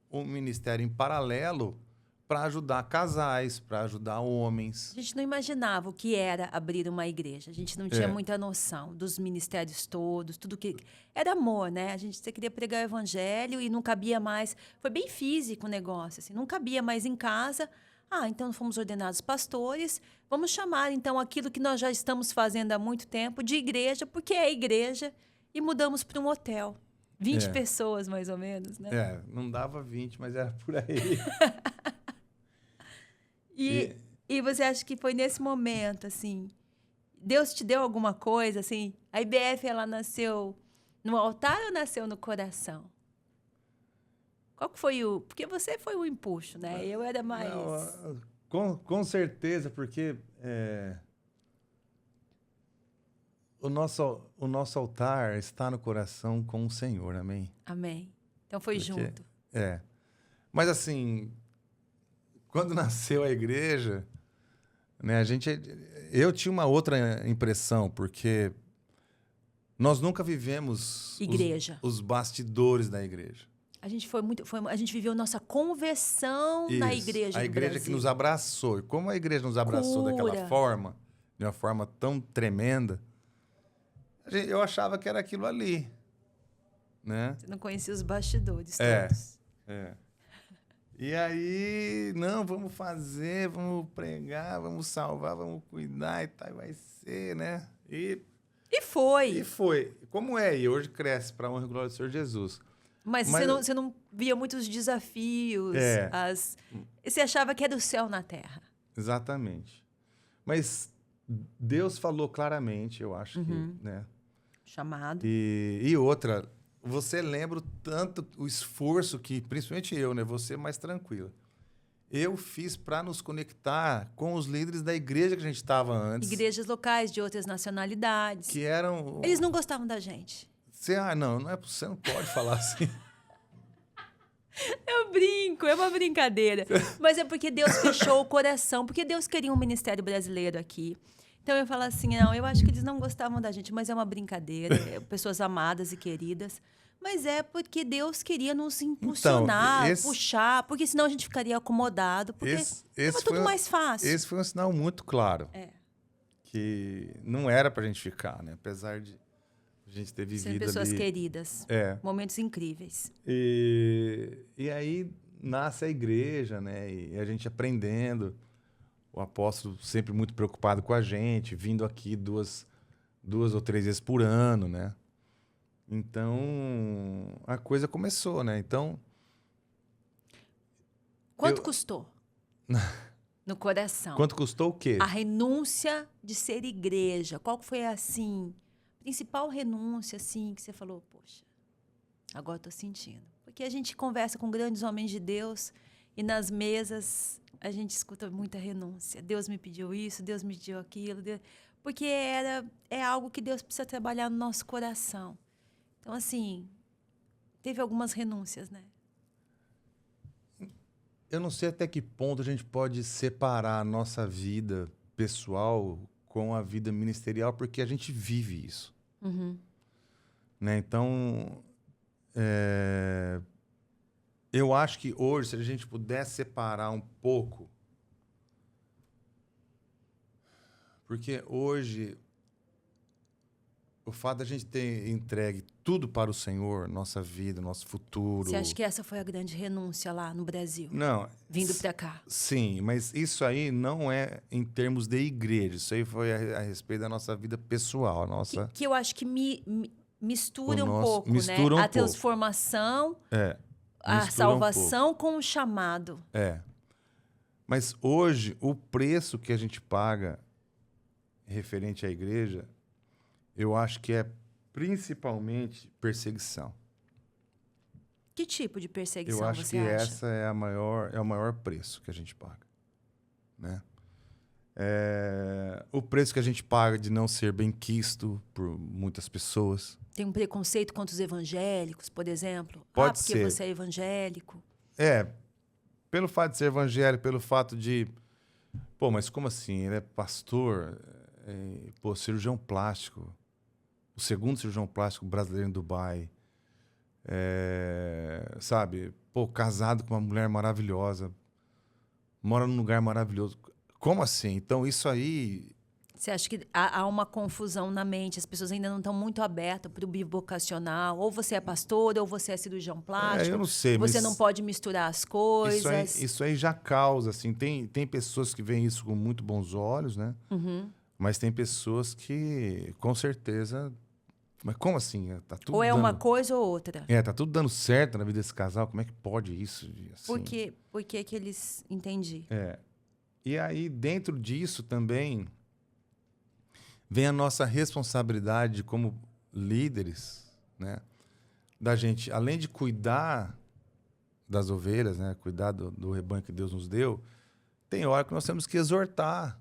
um ministério em paralelo para ajudar casais, para ajudar homens. A gente não imaginava o que era abrir uma igreja. A gente não tinha muita noção dos ministérios todos, tudo que... Era amor, né? A gente queria pregar o evangelho e não cabia mais... Foi bem físico o negócio, assim. Não cabia mais em casa. Então fomos ordenados pastores. Vamos chamar, então, aquilo que nós já estamos fazendo há muito tempo de igreja, porque é igreja. E mudamos para um hotel. 20 pessoas, mais ou menos, né? Não dava 20, mas era por aí. E você acha que foi nesse momento, assim, Deus te deu alguma coisa, assim? A IBF, ela nasceu no altar ou nasceu no coração? Qual que foi o... Porque você foi o empuxo, né? Eu era mais... Não, com certeza, porque o nosso altar está no coração com o Senhor, amém? Amém. Então foi junto. Mas assim... Quando nasceu a igreja, né, eu tinha uma outra impressão, porque nós nunca vivemos os bastidores da igreja. A gente a gente viveu nossa conversão na igreja do Brasil. A igreja que nos abraçou. E como a igreja nos abraçou daquela forma, de uma forma tão tremenda, eu achava que era aquilo ali, né? Você não conhecia os bastidores todos. E aí, não, vamos fazer, vamos pregar, vamos salvar, vamos cuidar e tal, vai ser, né? E foi. E foi. Como é? E hoje cresce para a honra e glória do Senhor Jesus. Mas você não via muitos desafios. Você achava que era o céu na terra. Exatamente. Mas Deus falou claramente, eu acho que, né? Chamado. E outra... Você lembra tanto o esforço que, principalmente eu, né? Você mais tranquila. Eu fiz para nos conectar com os líderes da igreja que a gente estava antes. Igrejas locais de outras nacionalidades. Que eram... Eles não gostavam da gente. Você não pode falar assim. Eu brinco, é uma brincadeira. Mas é porque Deus fechou o coração, porque Deus queria um ministério brasileiro aqui. Então eu falo assim, eu acho que eles não gostavam da gente, mas é uma brincadeira, pessoas amadas e queridas. Mas é porque Deus queria nos impulsionar, puxar, porque senão a gente ficaria acomodado, porque estava tudo mais fácil. Esse foi um sinal muito claro, que não era pra gente ficar, né? Apesar de a gente ter vivido ali... pessoas queridas, momentos incríveis. E aí nasce a igreja, né? E a gente aprendendo... O apóstolo sempre muito preocupado com a gente, vindo aqui duas ou 3 vezes por ano, né? Então, a coisa começou, né? Então... Quanto custou? No coração. Quanto custou o quê? A renúncia de ser igreja. Qual foi, assim, a principal renúncia, assim, que você falou, poxa, agora estou sentindo. Porque a gente conversa com grandes homens de Deus e nas mesas... a gente escuta muita renúncia. Deus me pediu isso, Deus me pediu aquilo. Porque é algo que Deus precisa trabalhar no nosso coração. Então, assim, teve algumas renúncias, né? Eu não sei até que ponto a gente pode separar a nossa vida pessoal com a vida ministerial, porque a gente vive isso. Uhum. Né? Então, eu acho que hoje, se a gente puder separar um pouco, porque hoje, o fato da gente ter entregue tudo para o Senhor, nossa vida, nosso futuro... Você acha que essa foi a grande renúncia lá no Brasil? Não. Vindo para cá? Sim, mas isso aí não é em termos de igreja. Isso aí foi a respeito da nossa vida pessoal. Nossa... Que eu acho que mistura um pouco, mistura né? um A transformação, a salvação com o chamado. Mas hoje, o preço que a gente paga referente à igreja, eu acho que é principalmente perseguição. Que tipo de perseguição você acha? Eu acho que essa é o maior preço que a gente paga. Né? O preço que a gente paga de não ser bem-quisto por muitas pessoas. Tem um preconceito contra os evangélicos, por exemplo? Pode porque ser. você é evangélico. Pelo fato de ser evangélico, pelo fato de... Pô, mas como assim? Ele é pastor, cirurgião plástico. O segundo cirurgião plástico brasileiro em Dubai. Sabe? Pô, casado com uma mulher maravilhosa. Mora num lugar maravilhoso. Como assim? Então, isso aí... Você acha que há uma confusão na mente? As pessoas ainda não estão muito abertas para o bivocacional. Ou você é pastor, ou você é cirurgião plástico. Eu não sei, Você mas não pode misturar as coisas. Isso aí já causa, assim. Tem pessoas que veem isso com muito bons olhos, né? Uhum. Mas tem pessoas que, com certeza... Mas como assim? Tá tudo ou é uma coisa ou outra. Tá tudo dando certo na vida desse casal. Como é que pode isso? Assim? Por que eles... Entendi. E aí, dentro disso também, vem a nossa responsabilidade como líderes, né? Da gente, além de cuidar das ovelhas, né? Cuidar do rebanho que Deus nos deu, tem hora que nós temos que exortar.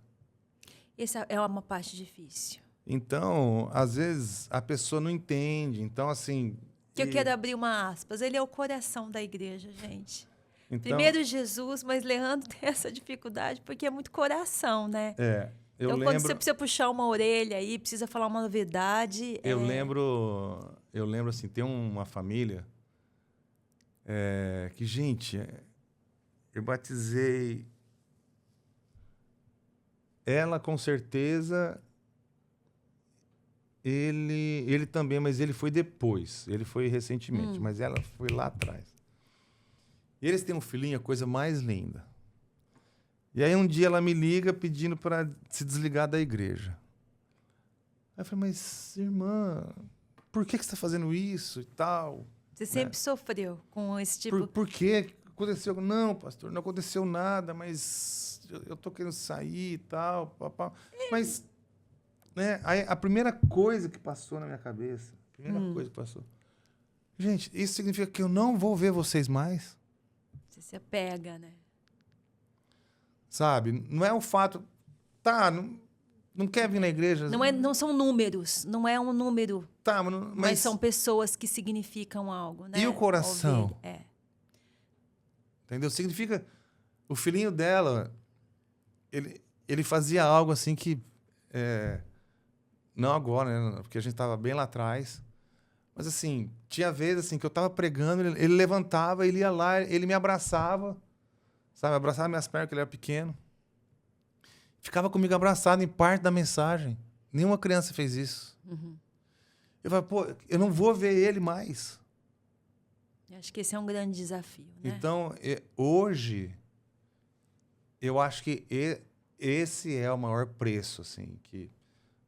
Essa é uma parte difícil. Então, às vezes, a pessoa não entende. Então, assim... Eu quero abrir uma aspas. Ele é o coração da igreja, gente. Então, primeiro Jesus, mas Leandro tem essa dificuldade porque é muito coração, né? Então, quando você precisa puxar uma orelha aí, precisa falar uma novidade... Eu lembro assim, tem uma família que, gente, eu batizei ela com certeza... Ele também, mas ele foi depois. Ele foi recentemente, mas ela foi lá atrás. E eles têm um filhinho, a coisa mais linda. E aí um dia ela me liga pedindo para se desligar da igreja. Aí eu falei, mas irmã, por que você está fazendo isso e tal? Você sempre sofreu com esse tipo... Por que aconteceu? Não, pastor, não aconteceu nada, mas eu tô querendo sair e tal. Papá. Mas... Né? Aí, a primeira coisa que passou na minha cabeça, gente, isso significa que eu não vou ver vocês mais? Você se apega, né? Sabe? Não é o fato... não quer vir na igreja? Não são números, não é um número. Mas são pessoas que significam algo, né? E o coração? Entendeu? Significa... O filhinho dela, ele fazia algo assim que... Não agora, né? Porque a gente estava bem lá atrás. Mas, assim, tinha vezes assim, que eu estava pregando, ele levantava, ele ia lá, ele me abraçava, sabe? Abraçava minhas pernas, porque ele era pequeno. Ficava comigo abraçado em parte da mensagem. Nenhuma criança fez isso. Uhum. Eu falei, pô, eu não vou ver ele mais. Eu acho que esse é um grande desafio, né? Então, hoje, eu acho que esse é o maior preço, assim, que...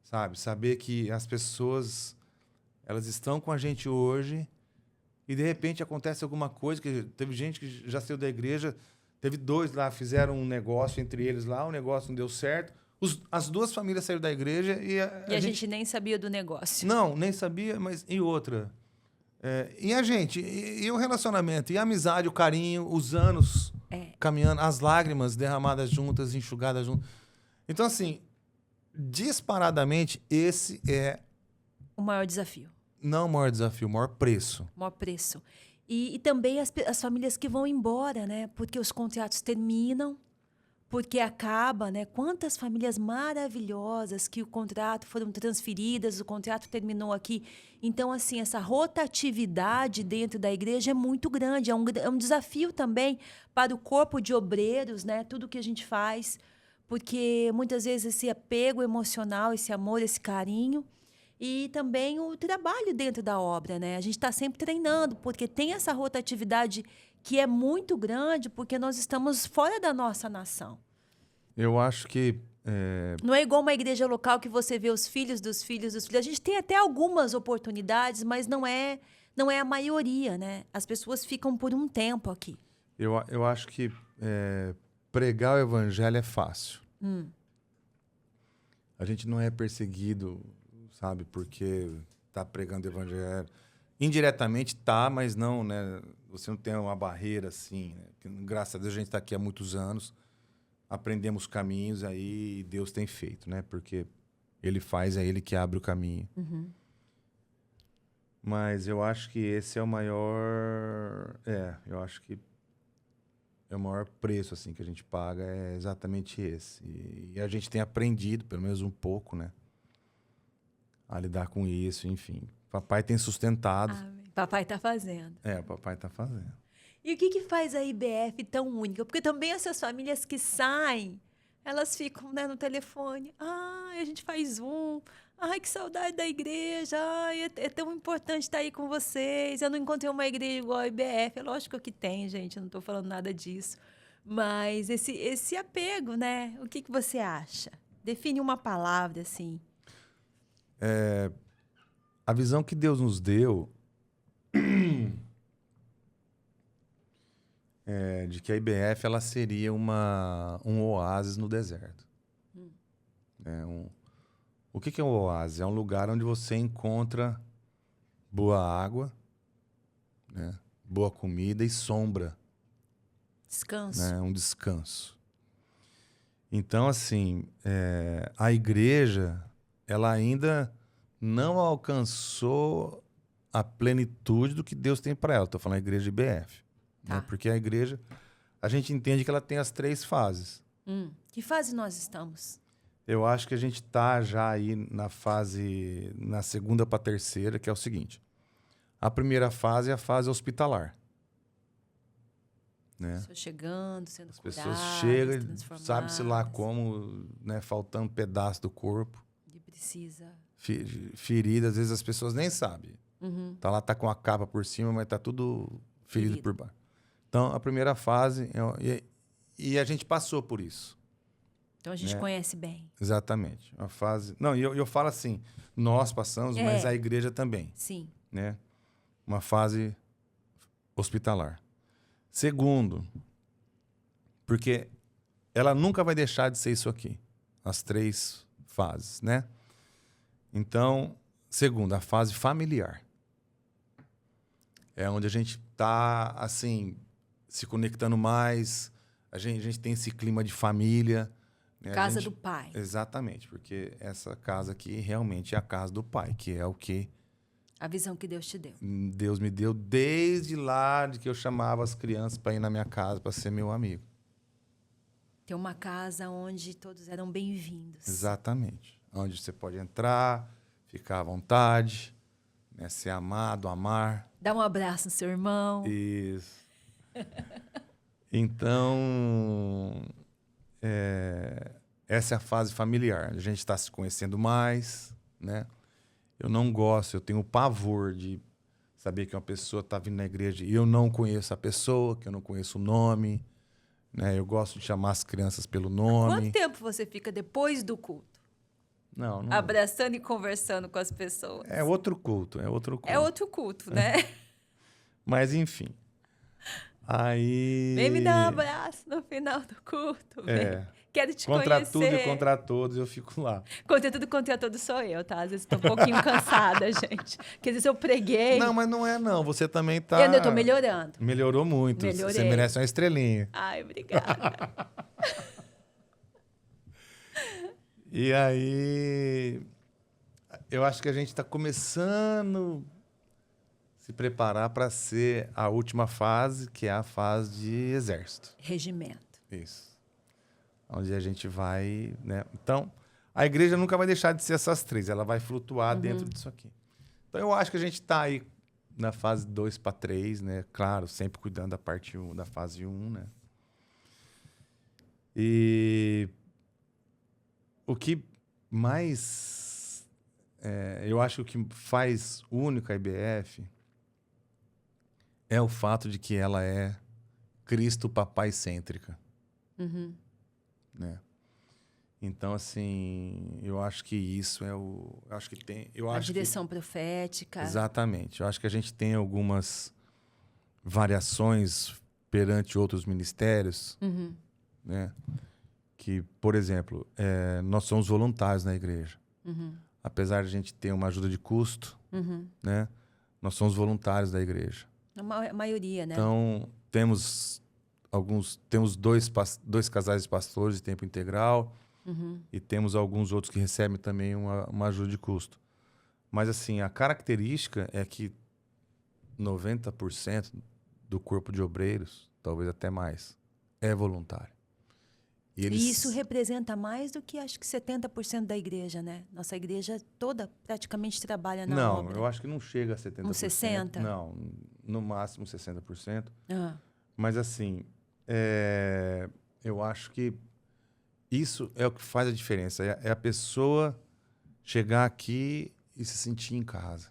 Sabe? Saber que as pessoas, elas estão com a gente hoje e, de repente, acontece alguma coisa, que teve gente que já saiu da igreja, teve 2 lá, fizeram um negócio entre eles lá, o negócio não deu certo, as 2 famílias saíram da igreja e a gente nem sabia do negócio. Não, nem sabia, mas e outra? E a gente? E o relacionamento? E a amizade, o carinho, os anos caminhando, as lágrimas derramadas juntas, enxugadas juntas. Então, assim, disparadamente, esse é... O maior desafio. Não o maior desafio, o maior preço. O maior preço. E também as famílias que vão embora, né? Porque os contratos terminam, porque acaba, né? Quantas famílias maravilhosas que o contrato foram transferidas, o contrato terminou aqui. Então, assim, essa rotatividade dentro da igreja é muito grande. É um desafio também para o corpo de obreiros, né? Tudo que a gente faz, porque muitas vezes esse apego emocional, esse amor, esse carinho, e também o trabalho dentro da obra, né? A gente está sempre treinando, porque tem essa rotatividade que é muito grande, porque nós estamos fora da nossa nação. Eu acho que... Não é igual uma igreja local que você vê os filhos dos filhos dos filhos. A gente tem até algumas oportunidades, mas não é a maioria, né? As pessoas ficam por um tempo aqui. Eu acho que pregar o evangelho é fácil. A gente não é perseguido, sabe, porque tá pregando o evangelho. Indiretamente tá, mas não, né? Você não tem uma barreira assim, né? Graças a Deus a gente está aqui há muitos anos, aprendemos caminhos aí e Deus tem feito, né? Porque Ele faz, é Ele que abre o caminho. Mas eu acho que esse é o maior... eu acho que é o maior preço assim, que a gente paga, é exatamente esse. E a gente tem aprendido, pelo menos um pouco, né? A lidar com isso, enfim. Papai tem sustentado. Amém. Papai está fazendo. O papai está fazendo. E o que faz a IBF tão única? Porque também essas famílias que saem, elas ficam, né, no telefone. Ai, a gente faz Zoom. Ai, que saudade da igreja. Ai, é tão importante estar aí com vocês. Eu não encontrei uma igreja igual a IBF. É lógico que tem, gente. Eu não estou falando nada disso. Mas esse apego, né? O que você acha? Define uma palavra, assim. A visão que Deus nos deu de que a IBF ela seria um oásis no deserto. O que é um oásis? É um lugar onde você encontra boa água, né? Boa comida e sombra. Descanso. Né? Um descanso. Então, assim, a igreja ela ainda não alcançou a plenitude do que Deus tem para ela. Estou falando da igreja IBF. Tá. Né? Porque a igreja, a gente entende que ela tem as 3 fases. Que fase nós estamos? Eu acho que a gente está já aí na segunda para a terceira, que é o seguinte. A primeira fase é a fase hospitalar. Né? As pessoas chegando, sendo As curadas, pessoas chegam, transformadas. sabe-se lá como, né, faltando pedaço do corpo. E precisa... Ferida, às vezes as pessoas nem sabem. Tá lá, tá com a capa por cima, mas tá tudo ferido por baixo. Então, a primeira fase... E a gente passou por isso. Então, a gente conhece bem. Exatamente. Uma fase... Não, e eu falo assim, nós passamos, mas a igreja também. Sim. Né? Uma fase hospitalar. Segundo, porque ela nunca vai deixar de ser isso aqui. As 3 fases, né? Então, segundo, a fase familiar. É onde a gente está, assim, se conectando mais. A gente tem esse clima de família. Né? Casa do Pai. Exatamente, porque essa casa aqui realmente é a casa do Pai, que é o que... A visão que Deus te deu. Deus me deu desde lá de que eu chamava as crianças para ir na minha casa, para ser meu amigo. Ter uma casa onde todos eram bem-vindos. Exatamente. Onde você pode entrar, ficar à vontade, né? Ser amado, amar. Dar um abraço no seu irmão. Isso. Então, essa é a fase familiar. A gente está se conhecendo mais, né? Eu não gosto, eu tenho pavor de saber que uma pessoa está vindo na igreja e eu não conheço a pessoa, que eu não conheço o nome. Né? Eu gosto de chamar as crianças pelo nome. Quanto tempo você fica depois do culto? Não. Abraçando e conversando com as pessoas. É outro culto. É outro culto, né? Mas, enfim. Aí... Vem me dar um abraço no final do culto. Quero te Contra conhecer. tudo e contra todos, eu fico lá. Contra tudo sou eu, tá? Às vezes tô um pouquinho cansada, gente. Porque às vezes eu preguei. Não, mas não é não. Você também tá... Eu tô melhorando. Melhorou muito. Melhorei. Você merece uma estrelinha. Ai, obrigada. E aí... Eu acho que a gente está começando a se preparar para ser a última fase, que é a fase de exército. Regimento. Isso. Onde a gente vai, né? Então, a igreja nunca vai deixar de ser essas três. Ela vai flutuar dentro disso aqui. Então, eu acho que a gente está aí na fase 2 para 3, né? Claro, sempre cuidando da parte 1, da fase 1, né? E o que mais... eu acho que o que faz única a IBF é o fato de que ela é Cristo papai cêntrica. Né? Então, assim, eu acho que isso é o... Eu acho que tem... A direção profética. Exatamente. Eu acho que a gente tem algumas variações perante outros ministérios, né? Que, por exemplo, nós somos voluntários na igreja. Apesar de a gente ter uma ajuda de custo, né? Nós somos voluntários da igreja. A maioria, né? Então, temos dois casais de pastores de tempo integral e temos alguns outros que recebem também uma ajuda de custo. Mas, assim, a característica é que 90% do corpo de obreiros, talvez até mais, é voluntário. E isso representa mais do que, acho que 70% da igreja, né? Nossa igreja toda praticamente trabalha na obra. Não, eu acho que não chega a 70%. Uns 60%? Não, no máximo 60%. Ah. Mas, assim, eu acho que isso é o que faz a diferença. É a pessoa chegar aqui e se sentir em casa.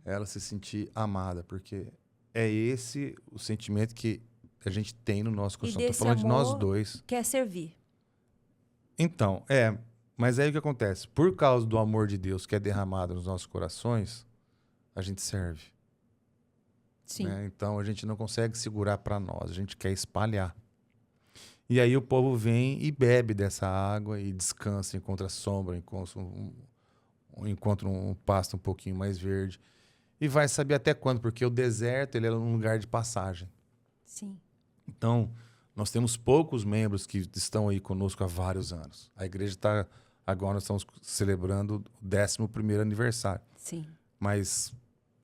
Ela se sentir amada, porque é esse o sentimento que a gente tem no nosso coração. Estou falando de nós dois. Quer servir. Então, mas aí o que acontece? Por causa do amor de Deus que é derramado nos nossos corações, a gente serve. Sim. Né? Então, a gente não consegue segurar para nós, a gente quer espalhar. E aí o povo vem e bebe dessa água e descansa, encontra sombra, encontra um pasto um pouquinho mais verde. E vai saber até quando, porque o deserto ele é um lugar de passagem. Sim. Então, nós temos poucos membros que estão aí conosco há vários anos. A igreja está... Agora nós estamos celebrando o 11º aniversário. Sim. Mas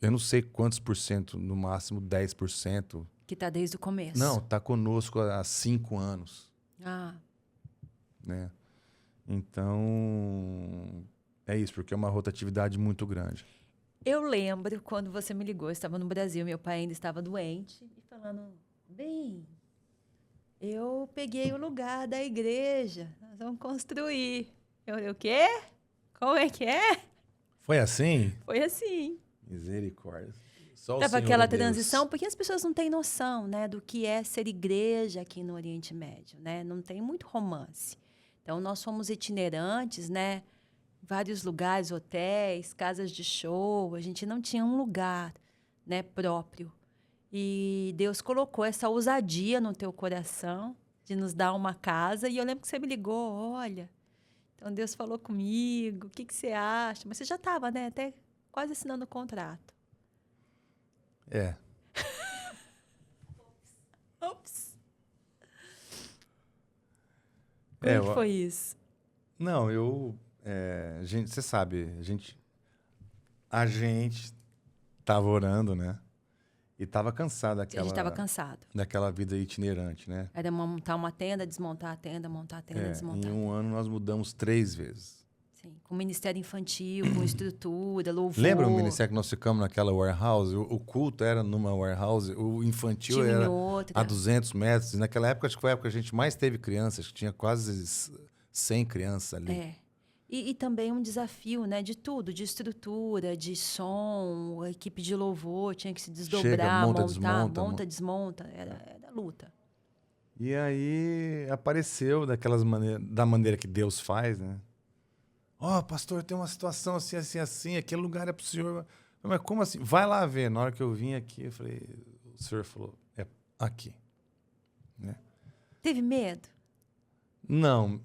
eu não sei quantos por cento, no máximo 10%. Que está desde o começo. Não, está conosco há 5 anos. Ah. Né? Então, é isso, porque é uma rotatividade muito grande. Eu lembro quando você me ligou, eu estava no Brasil, meu pai ainda estava doente, e falando... Bem, eu peguei o lugar da igreja, nós vamos construir. Eu o quê? Como é que é? Foi assim? Foi assim. Misericórdia. Só o Tava Senhor aquela é Deus. transição, porque as pessoas não têm noção, né, do que é ser igreja aqui no Oriente Médio, né? Não tem muito romance. Então, nós fomos itinerantes, né? Vários lugares, hotéis, casas de show, a gente não tinha um lugar, né, próprio. E Deus colocou essa ousadia no teu coração de nos dar uma casa. E eu lembro que você me ligou, olha, então Deus falou comigo, o que você acha? Mas você já estava, né, até quase assinando o contrato. Ops. Como que foi isso? Não, você sabe, a gente tava orando, né? E tava cansado daquela... A gente estava cansado. Daquela vida itinerante, né? Era montar uma tenda, desmontar a tenda, montar a tenda, desmontar. Em um ano nós mudamos 3 vezes. Sim, com ministério infantil, com estrutura, louvor. Lembra o ministério que nós ficamos naquela warehouse? O culto era numa warehouse, o infantil Tinha era outra. a 200 metros. Naquela época, acho que foi a época que a gente mais teve crianças, que tinha quase 100 crianças ali. E também um desafio, né, de tudo, de estrutura, de som, a equipe de louvor tinha que se desdobrar, monta, desmonta, era luta. E aí apareceu da maneira que Deus faz, né? Pastor, tem uma situação assim, assim, assim, aquele lugar é pro senhor. Mas como assim? Vai lá ver. Na hora que eu vim aqui, eu falei, o senhor falou, é aqui. Né? Teve medo? Não,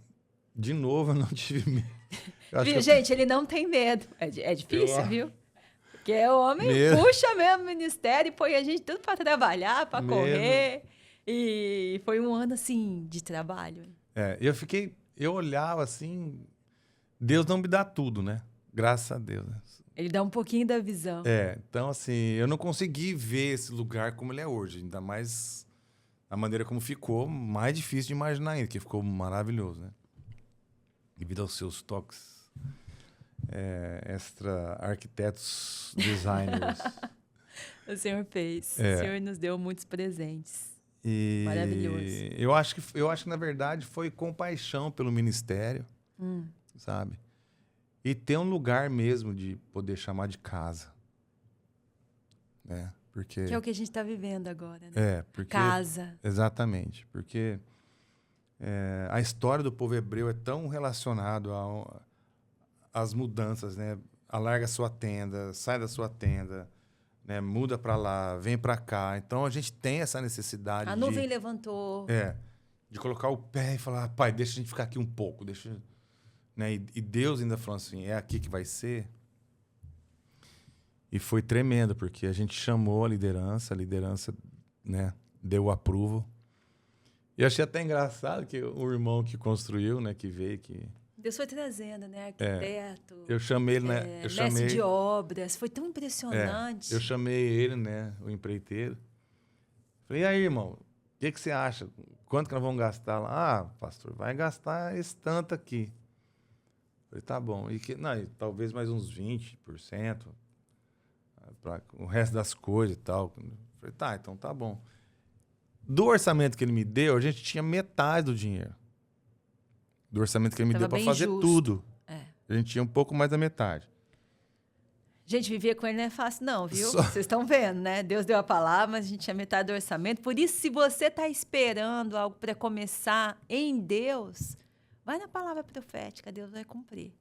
de novo eu não tive medo. Gente, ele não tem medo. É difícil, viu? Porque o homem puxa mesmo o ministério e põe a gente tudo para trabalhar, para correr. E foi um ano, assim, de trabalho. Eu olhava assim, Deus não me dá tudo, né? Graças a Deus. Né? Ele dá um pouquinho da visão. Então assim, eu não consegui ver esse lugar como ele é hoje, ainda mais a maneira como ficou, mais difícil de imaginar ainda, que ficou maravilhoso, né? Devido aos seus toques extra arquitetos, designers. O Senhor fez. O Senhor nos deu muitos presentes. Maravilhoso. Eu acho que, na verdade, foi compaixão pelo ministério, sabe? E ter um lugar mesmo de poder chamar de casa. Né? Porque, que é o que a gente está vivendo agora, né? Casa. Exatamente. Porque a história do povo hebreu é tão relacionada às mudanças, né? Alarga a sua tenda, sai da sua tenda, né? Muda para lá, vem para cá. Então, a gente tem essa necessidade A nuvem levantou. De colocar o pé e falar, pai, deixa a gente ficar aqui um pouco, deixa... Né? E Deus ainda falou assim, é aqui que vai ser. E foi tremendo, porque a gente chamou a liderança, né, deu o approval. E eu achei até engraçado que o irmão que construiu, né, que veio, que... Deus foi trazendo, né, arquiteto. Eu chamei ele, né? Mestre de obras, foi tão impressionante. Eu chamei ele, né, o empreiteiro. Falei, e aí, irmão, o que você acha? Quanto que nós vamos gastar lá? Ah, pastor, vai gastar esse tanto aqui. Falei, tá bom. E talvez mais uns 20% para o resto das coisas e tal. Falei, tá, então tá bom. Do orçamento que ele me deu, a gente tinha metade do dinheiro. Do orçamento que ele me deu para fazer tudo. A gente tinha um pouco mais da metade. Gente, viver com ele não é fácil não, viu? Vocês estão vendo, né? Deus deu a palavra, mas a gente tinha metade do orçamento. Por isso, se você está esperando algo para começar em Deus... Vai na palavra profética, Deus vai cumprir.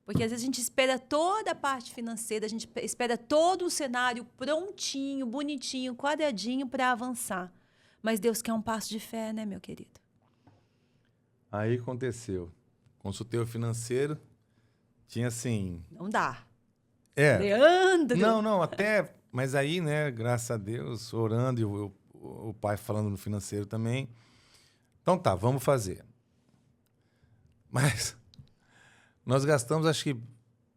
Porque às vezes a gente espera toda a parte financeira, a gente espera todo o cenário prontinho, bonitinho, quadradinho para avançar. Mas Deus quer um passo de fé, né, meu querido? Aí aconteceu. Consultei o financeiro, tinha assim... Não dá. Leandro! Não, até... Mas aí, né, graças a Deus, orando e o pai falando no financeiro também. Então tá, vamos fazer. Mas nós gastamos, acho que,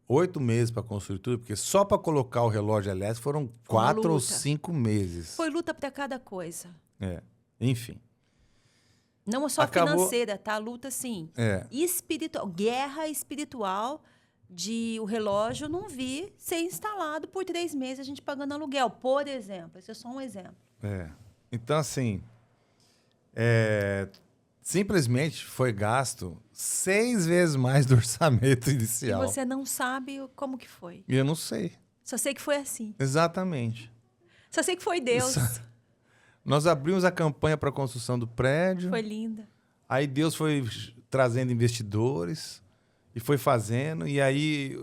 8 meses para construir tudo, porque só para colocar o relógio elétrico foram 4 ou 5 meses. Foi luta para cada coisa. Enfim. Não só financeira, tá? Luta, sim. Espiritual, guerra espiritual de o relógio não vir ser instalado por 3 meses, a gente pagando aluguel, por exemplo. Esse é só um exemplo. Então, assim... simplesmente foi gasto 6 vezes mais do orçamento inicial. E você não sabe como que foi. Eu não sei. Só sei que foi assim. Exatamente. Só sei que foi Deus. Nós abrimos a campanha para a construção do prédio. Foi linda. Aí Deus foi trazendo investidores e foi fazendo. E aí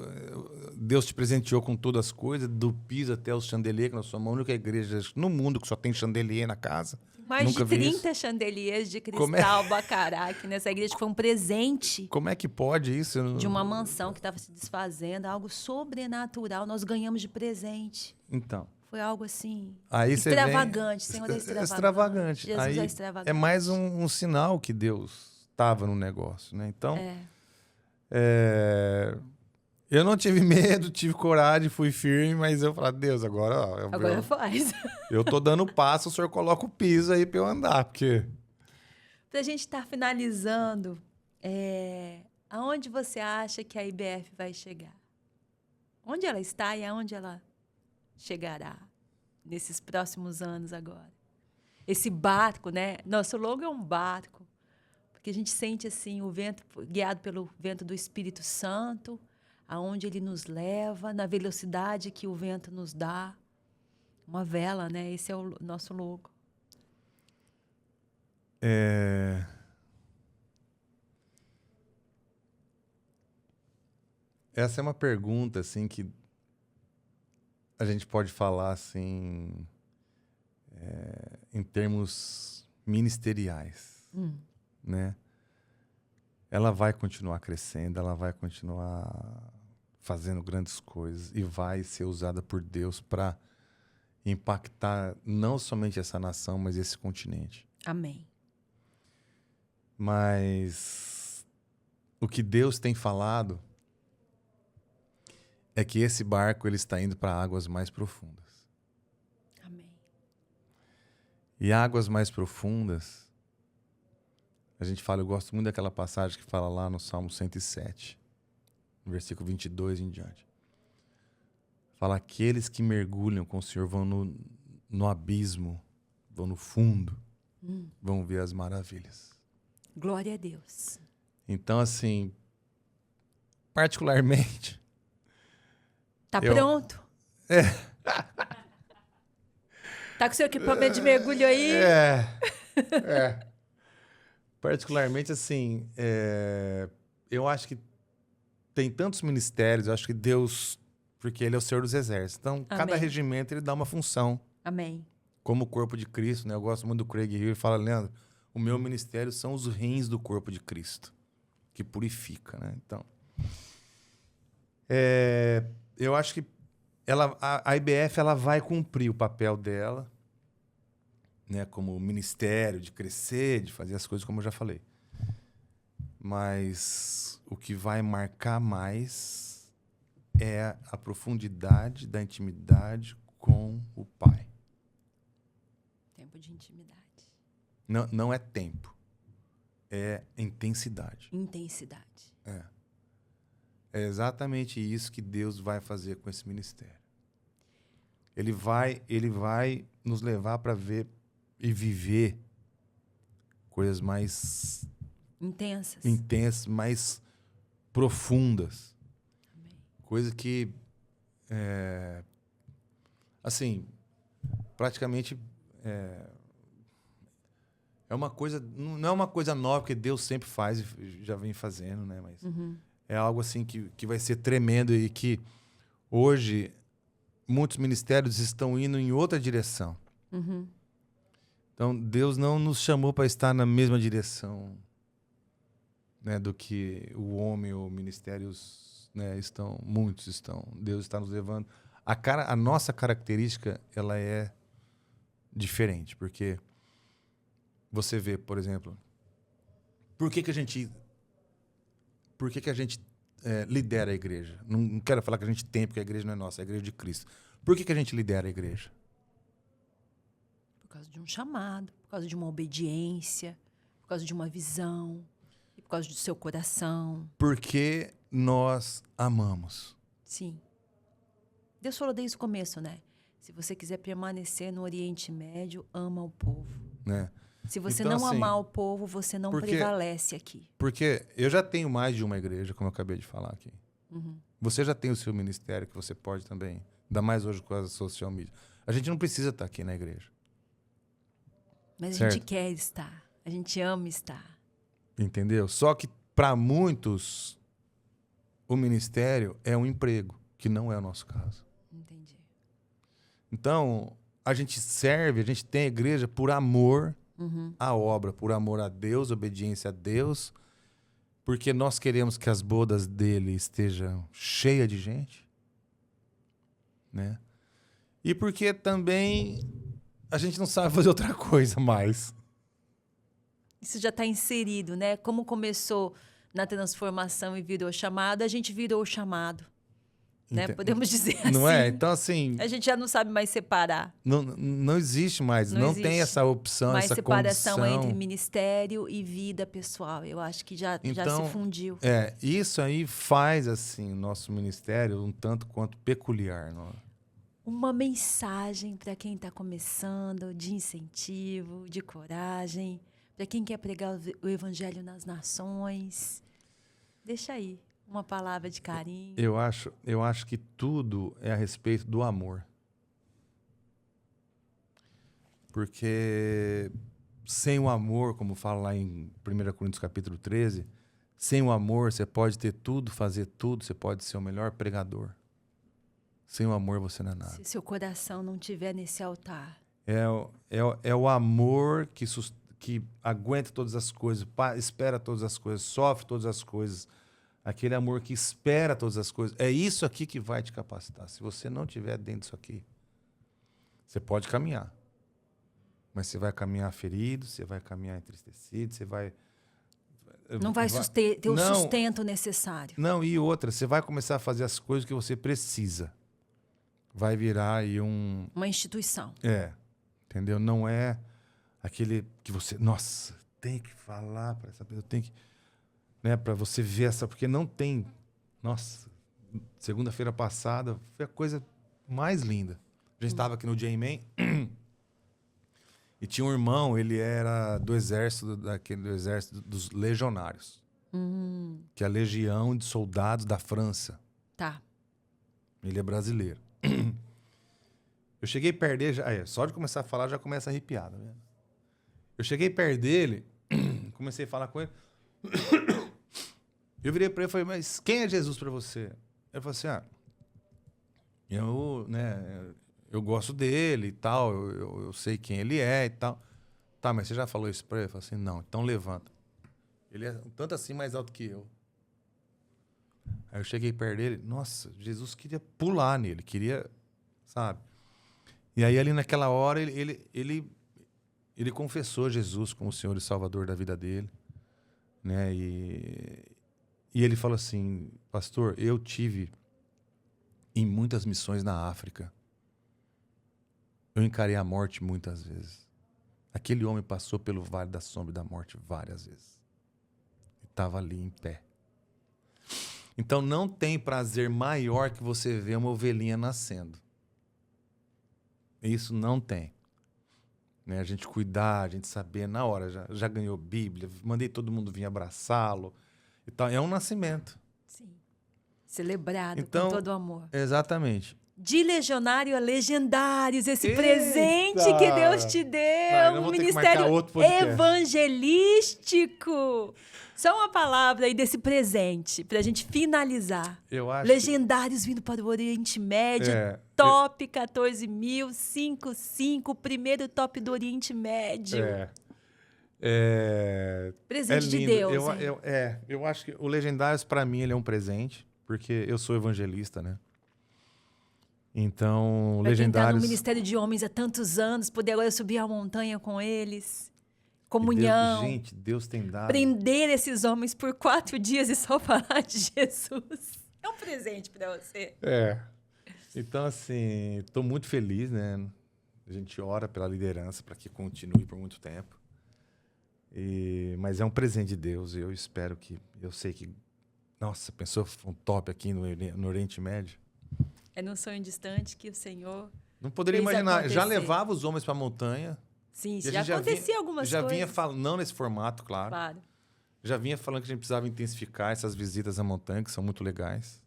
Deus te presenteou com todas as coisas, do piso até os chandeliers, que nós somos a única igreja no mundo que só tem chandelier na casa. Mais de 30 chandeliers de cristal bacará, que nessa igreja foi um presente. Como é que pode isso? De uma mansão que estava se desfazendo, algo sobrenatural, nós ganhamos de presente. Então. Foi algo assim, aí extravagante, Senhor é extravagante. Jesus aí é extravagante. É mais um sinal que Deus estava no negócio, né? Então, eu não tive medo, tive coragem, fui firme, mas eu falei, Deus, agora... Agora faz. Eu tô dando passo, o senhor coloca o piso aí para eu andar, porque... Pra gente estar finalizando, aonde você acha que a IBF vai chegar? Onde ela está e aonde ela chegará nesses próximos anos agora? Esse barco, né? Nosso logo é um barco, porque a gente sente assim o vento, guiado pelo vento do Espírito Santo, aonde ele nos leva, na velocidade que o vento nos dá. Uma vela, né? Esse é o nosso logo. Essa é uma pergunta, assim, que a gente pode falar, assim, em termos ministeriais, né? ela vai continuar crescendo, ela vai continuar fazendo grandes coisas e vai ser usada por Deus para impactar não somente essa nação, mas esse continente. Amém. Mas o que Deus tem falado é que esse barco ele está indo para águas mais profundas. Amém. E águas mais profundas, a gente fala, eu gosto muito daquela passagem que fala lá no Salmo 107, no versículo 22 em diante. Fala, aqueles que mergulham com o Senhor vão no abismo, vão no fundo, vão ver as maravilhas. Glória a Deus. Então, assim, particularmente... Tá pronto? Tá com seu equipamento de mergulho aí? Particularmente, assim, eu acho que tem tantos ministérios, eu acho que Deus, porque Ele é o Senhor dos Exércitos. Então, cada regimento, Ele dá uma função. Amém. Como o corpo de Cristo, né? Eu gosto muito do Craig Hill, ele fala, Leandro, o meu ministério são os rins do corpo de Cristo, que purifica, né? Então, eu acho que a IBF ela vai cumprir o papel dela, né, como ministério, de crescer, de fazer as coisas como eu já falei. Mas o que vai marcar mais é a profundidade da intimidade com o Pai. Tempo de intimidade. Não é tempo, é intensidade. Intensidade. É exatamente isso que Deus vai fazer com esse ministério. Ele vai nos levar para ver e viver coisas mais intensas, mais profundas. Amém. Coisa que, assim, praticamente é uma coisa, não é uma coisa nova, porque Deus sempre faz e já vem fazendo, né? Mas é algo assim que vai ser tremendo e que hoje muitos ministérios estão indo em outra direção. Então, Deus não nos chamou para estar na mesma direção, né, do que o homem ou ministérios, né, muitos estão. Deus está nos levando. A nossa característica, ela é diferente, porque você vê, por exemplo, por que a gente lidera a igreja? Não quero falar que a gente tem, porque a igreja não é nossa, é a igreja de Cristo. Por que a gente lidera a igreja? Por causa de um chamado, por causa de uma obediência, por causa de uma visão, e por causa do seu coração. Porque nós amamos. Sim. Deus falou desde o começo, né? Se você quiser permanecer no Oriente Médio, ama o povo. Né? Se você então, não assim, amar o povo, você não prevalece aqui. Porque eu já tenho mais de uma igreja, como eu acabei de falar aqui. Você já tem o seu ministério, que você pode também. Ainda mais hoje com as social media. A gente não precisa estar aqui na igreja. Mas certo? A gente quer estar. A gente ama estar. Entendeu? Só que, para muitos, o ministério é um emprego, que não é o nosso caso. Entendi. Então, a gente tem a igreja por amor à obra, por amor a Deus, obediência a Deus, porque nós queremos que as bodas dele estejam cheias de gente, né? E porque também a gente não sabe fazer outra coisa mais. Isso já está inserido, né? Como começou na transformação e virou chamado, a gente virou o chamado. Né? Podemos dizer assim. Não é? Então, assim... A gente já não sabe mais separar. Não existe mais. Não tem essa opção, essa condição. Mais separação entre ministério e vida pessoal. Eu acho que já se fundiu. Isso aí faz, assim, o nosso ministério um tanto quanto peculiar. Não? Uma mensagem para quem está começando, de incentivo, de coragem, para quem quer pregar o evangelho nas nações. Deixa aí. Uma palavra de carinho. Eu acho que tudo é a respeito do amor. Porque sem o amor, como fala lá em 1 Coríntios capítulo 13, sem o amor você pode ter tudo, fazer tudo, você pode ser o melhor pregador. Sem o amor você não é nada. Se seu coração não estiver nesse altar. É o amor que aguenta todas as coisas, espera todas as coisas, sofre todas as coisas. Aquele amor que espera todas as coisas. É isso aqui que vai te capacitar. Se você não estiver dentro disso aqui, você pode caminhar. Mas você vai caminhar ferido, você vai caminhar entristecido, você vai... Não vai ter o sustento necessário. Não, e outra, você vai começar a fazer as coisas que você precisa. Vai virar aí uma instituição. Entendeu? Não é aquele que você... Nossa, tem que falar para essa pessoa, tem que... Né, para você ver essa... Porque não tem... Nossa, segunda-feira passada foi a coisa mais linda. A gente estava aqui no J-Man e tinha um irmão, ele era do exército, do exército dos legionários. Que é a legião de soldados da França. Tá. Ele é brasileiro. Eu cheguei perto dele... só de começar a falar já começa a arrepiar, tá vendo? Eu cheguei perto dele, comecei a falar com ele... Eu virei para ele e falei, mas quem é Jesus para você? Ele falou assim, eu gosto dele e tal, eu sei quem ele é e tal. Tá, mas você já falou isso para ele? Eu falei assim, não, então levanta. Ele é tanto assim mais alto que eu. Aí eu cheguei perto dele, nossa, Jesus queria pular nele, queria, sabe? E aí ali naquela hora ele confessou Jesus como o Senhor e Salvador da vida dele, né? E ele falou assim, pastor, eu tive em muitas missões na África. Eu encarei a morte muitas vezes. Aquele homem passou pelo vale da sombra e da morte várias vezes. E estava ali em pé. Então não tem prazer maior que você ver uma ovelhinha nascendo. Isso não tem. Né? A gente cuidar, a gente saber, na hora, já ganhou Bíblia, mandei todo mundo vir abraçá-lo. Então, é um nascimento. Sim. Celebrado então, com todo o amor. Exatamente. De legionário a legendários, esse presente que Deus te deu. Um ministério evangelístico. Só uma palavra aí desse presente, pra gente finalizar. Eu acho legendários vindo para o Oriente Médio. Top 14.055, primeiro top do Oriente Médio. Presente de Deus. Eu acho que o Legendários, para mim, ele é um presente, porque eu sou evangelista, né? Então, pra Legendários... Quem tá no Ministério de Homens há tantos anos, poder agora subir a montanha com eles, comunhão. Deus tem dado... Prender esses homens por 4 dias e só falar de Jesus. É um presente para você. Então, assim, estou muito feliz, né? A gente ora pela liderança para que continue por muito tempo. Mas é um presente de Deus. Eu espero que... Eu sei que... Nossa, pensou um top aqui no Oriente Médio? É num sonho distante que o Senhor... Não poderia imaginar. Acontecer. Já levava os homens para a montanha. Sim, já acontecia algumas coisas. Já vinha falando, não nesse formato, claro. Já vinha falando que a gente precisava intensificar essas visitas à montanha, que são muito legais.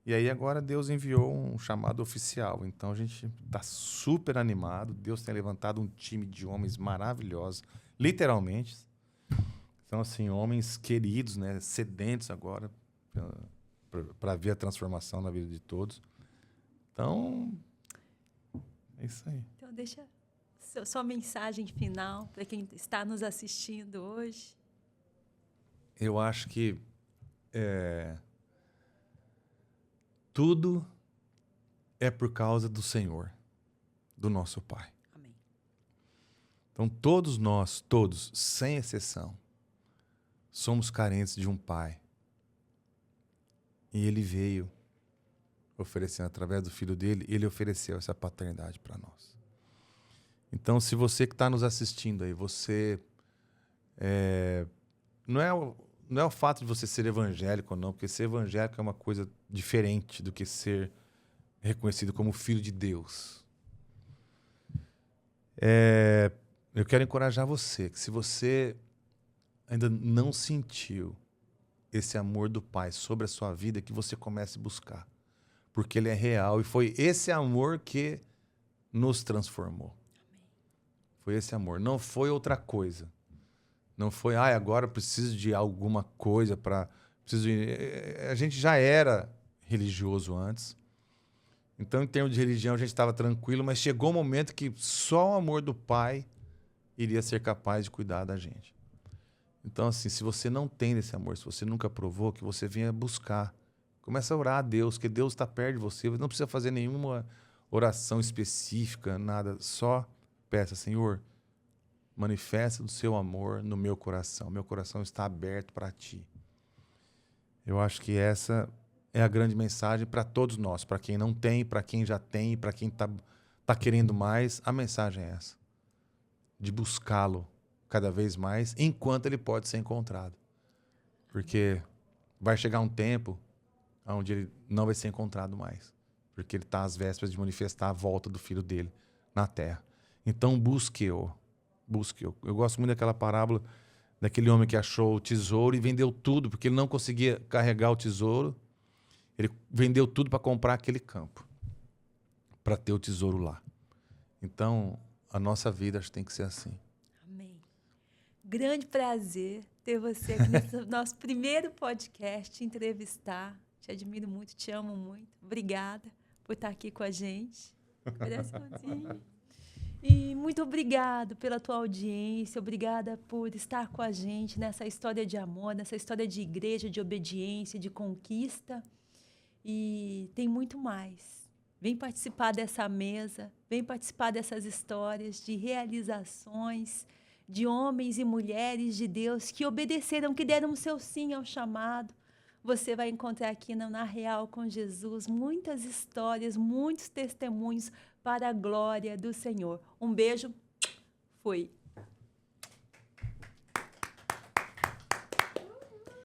E aí agora Deus enviou um chamado oficial. Então a gente está super animado. Deus tem levantado um time de homens maravilhosos. Literalmente. Então, assim, homens queridos, né? Sedentos agora para ver a transformação na vida de todos. Então, é isso aí. Então, deixa sua mensagem final para quem está nos assistindo hoje. Eu acho que tudo é por causa do Senhor, do nosso Pai. Amém. Então, todos nós, todos, sem exceção, somos carentes de um Pai. E Ele veio oferecendo, através do Filho dele, Ele ofereceu essa paternidade para nós. Então, se você que está nos assistindo aí, você... Não é o fato de você ser evangélico ou não, porque ser evangélico é uma coisa diferente do que ser reconhecido como filho de Deus. Eu quero encorajar você, que se você ainda não sentiu esse amor do Pai sobre a sua vida, que você comece a buscar. Porque Ele é real e foi esse amor que nos transformou. Amém. Foi esse amor, não foi outra coisa. Não foi, agora eu preciso de alguma coisa para... A gente já era religioso antes. Então, em termos de religião, a gente estava tranquilo, mas chegou um momento que só o amor do Pai iria ser capaz de cuidar da gente. Então, assim, se você não tem esse amor, se você nunca provou, que você venha buscar. Começa a orar a Deus, que Deus está perto de você. Você não precisa fazer nenhuma oração específica, nada. Só peça, Senhor, manifesta o seu amor no meu coração. Meu coração está aberto para ti. Eu acho que essa é a grande mensagem para todos nós. Para quem não tem, para quem já tem, para quem tá querendo mais. A mensagem é essa. De buscá-lo cada vez mais, enquanto ele pode ser encontrado. Porque vai chegar um tempo onde ele não vai ser encontrado mais. Porque ele está às vésperas de manifestar a volta do filho dele na terra. Então busque-o. Busque-o. Eu gosto muito daquela parábola daquele homem que achou o tesouro e vendeu tudo, porque ele não conseguia carregar o tesouro. Ele vendeu tudo para comprar aquele campo, para ter o tesouro lá. Então, a nossa vida acho que tem que ser assim. Amém. Grande prazer ter você aqui nesse nosso primeiro podcast, te entrevistar. Te admiro muito, te amo muito. Obrigada por estar aqui com a gente. Coraçãozinho. E muito obrigado pela tua audiência, obrigada por estar com a gente nessa história de amor, nessa história de igreja, de obediência, de conquista. E tem muito mais. Vem participar dessa mesa, vem participar dessas histórias de realizações, de homens e mulheres de Deus que obedeceram, que deram o seu sim ao chamado. Você vai encontrar aqui Na Real com Jesus muitas histórias, muitos testemunhos para a glória do Senhor. Um beijo, fui.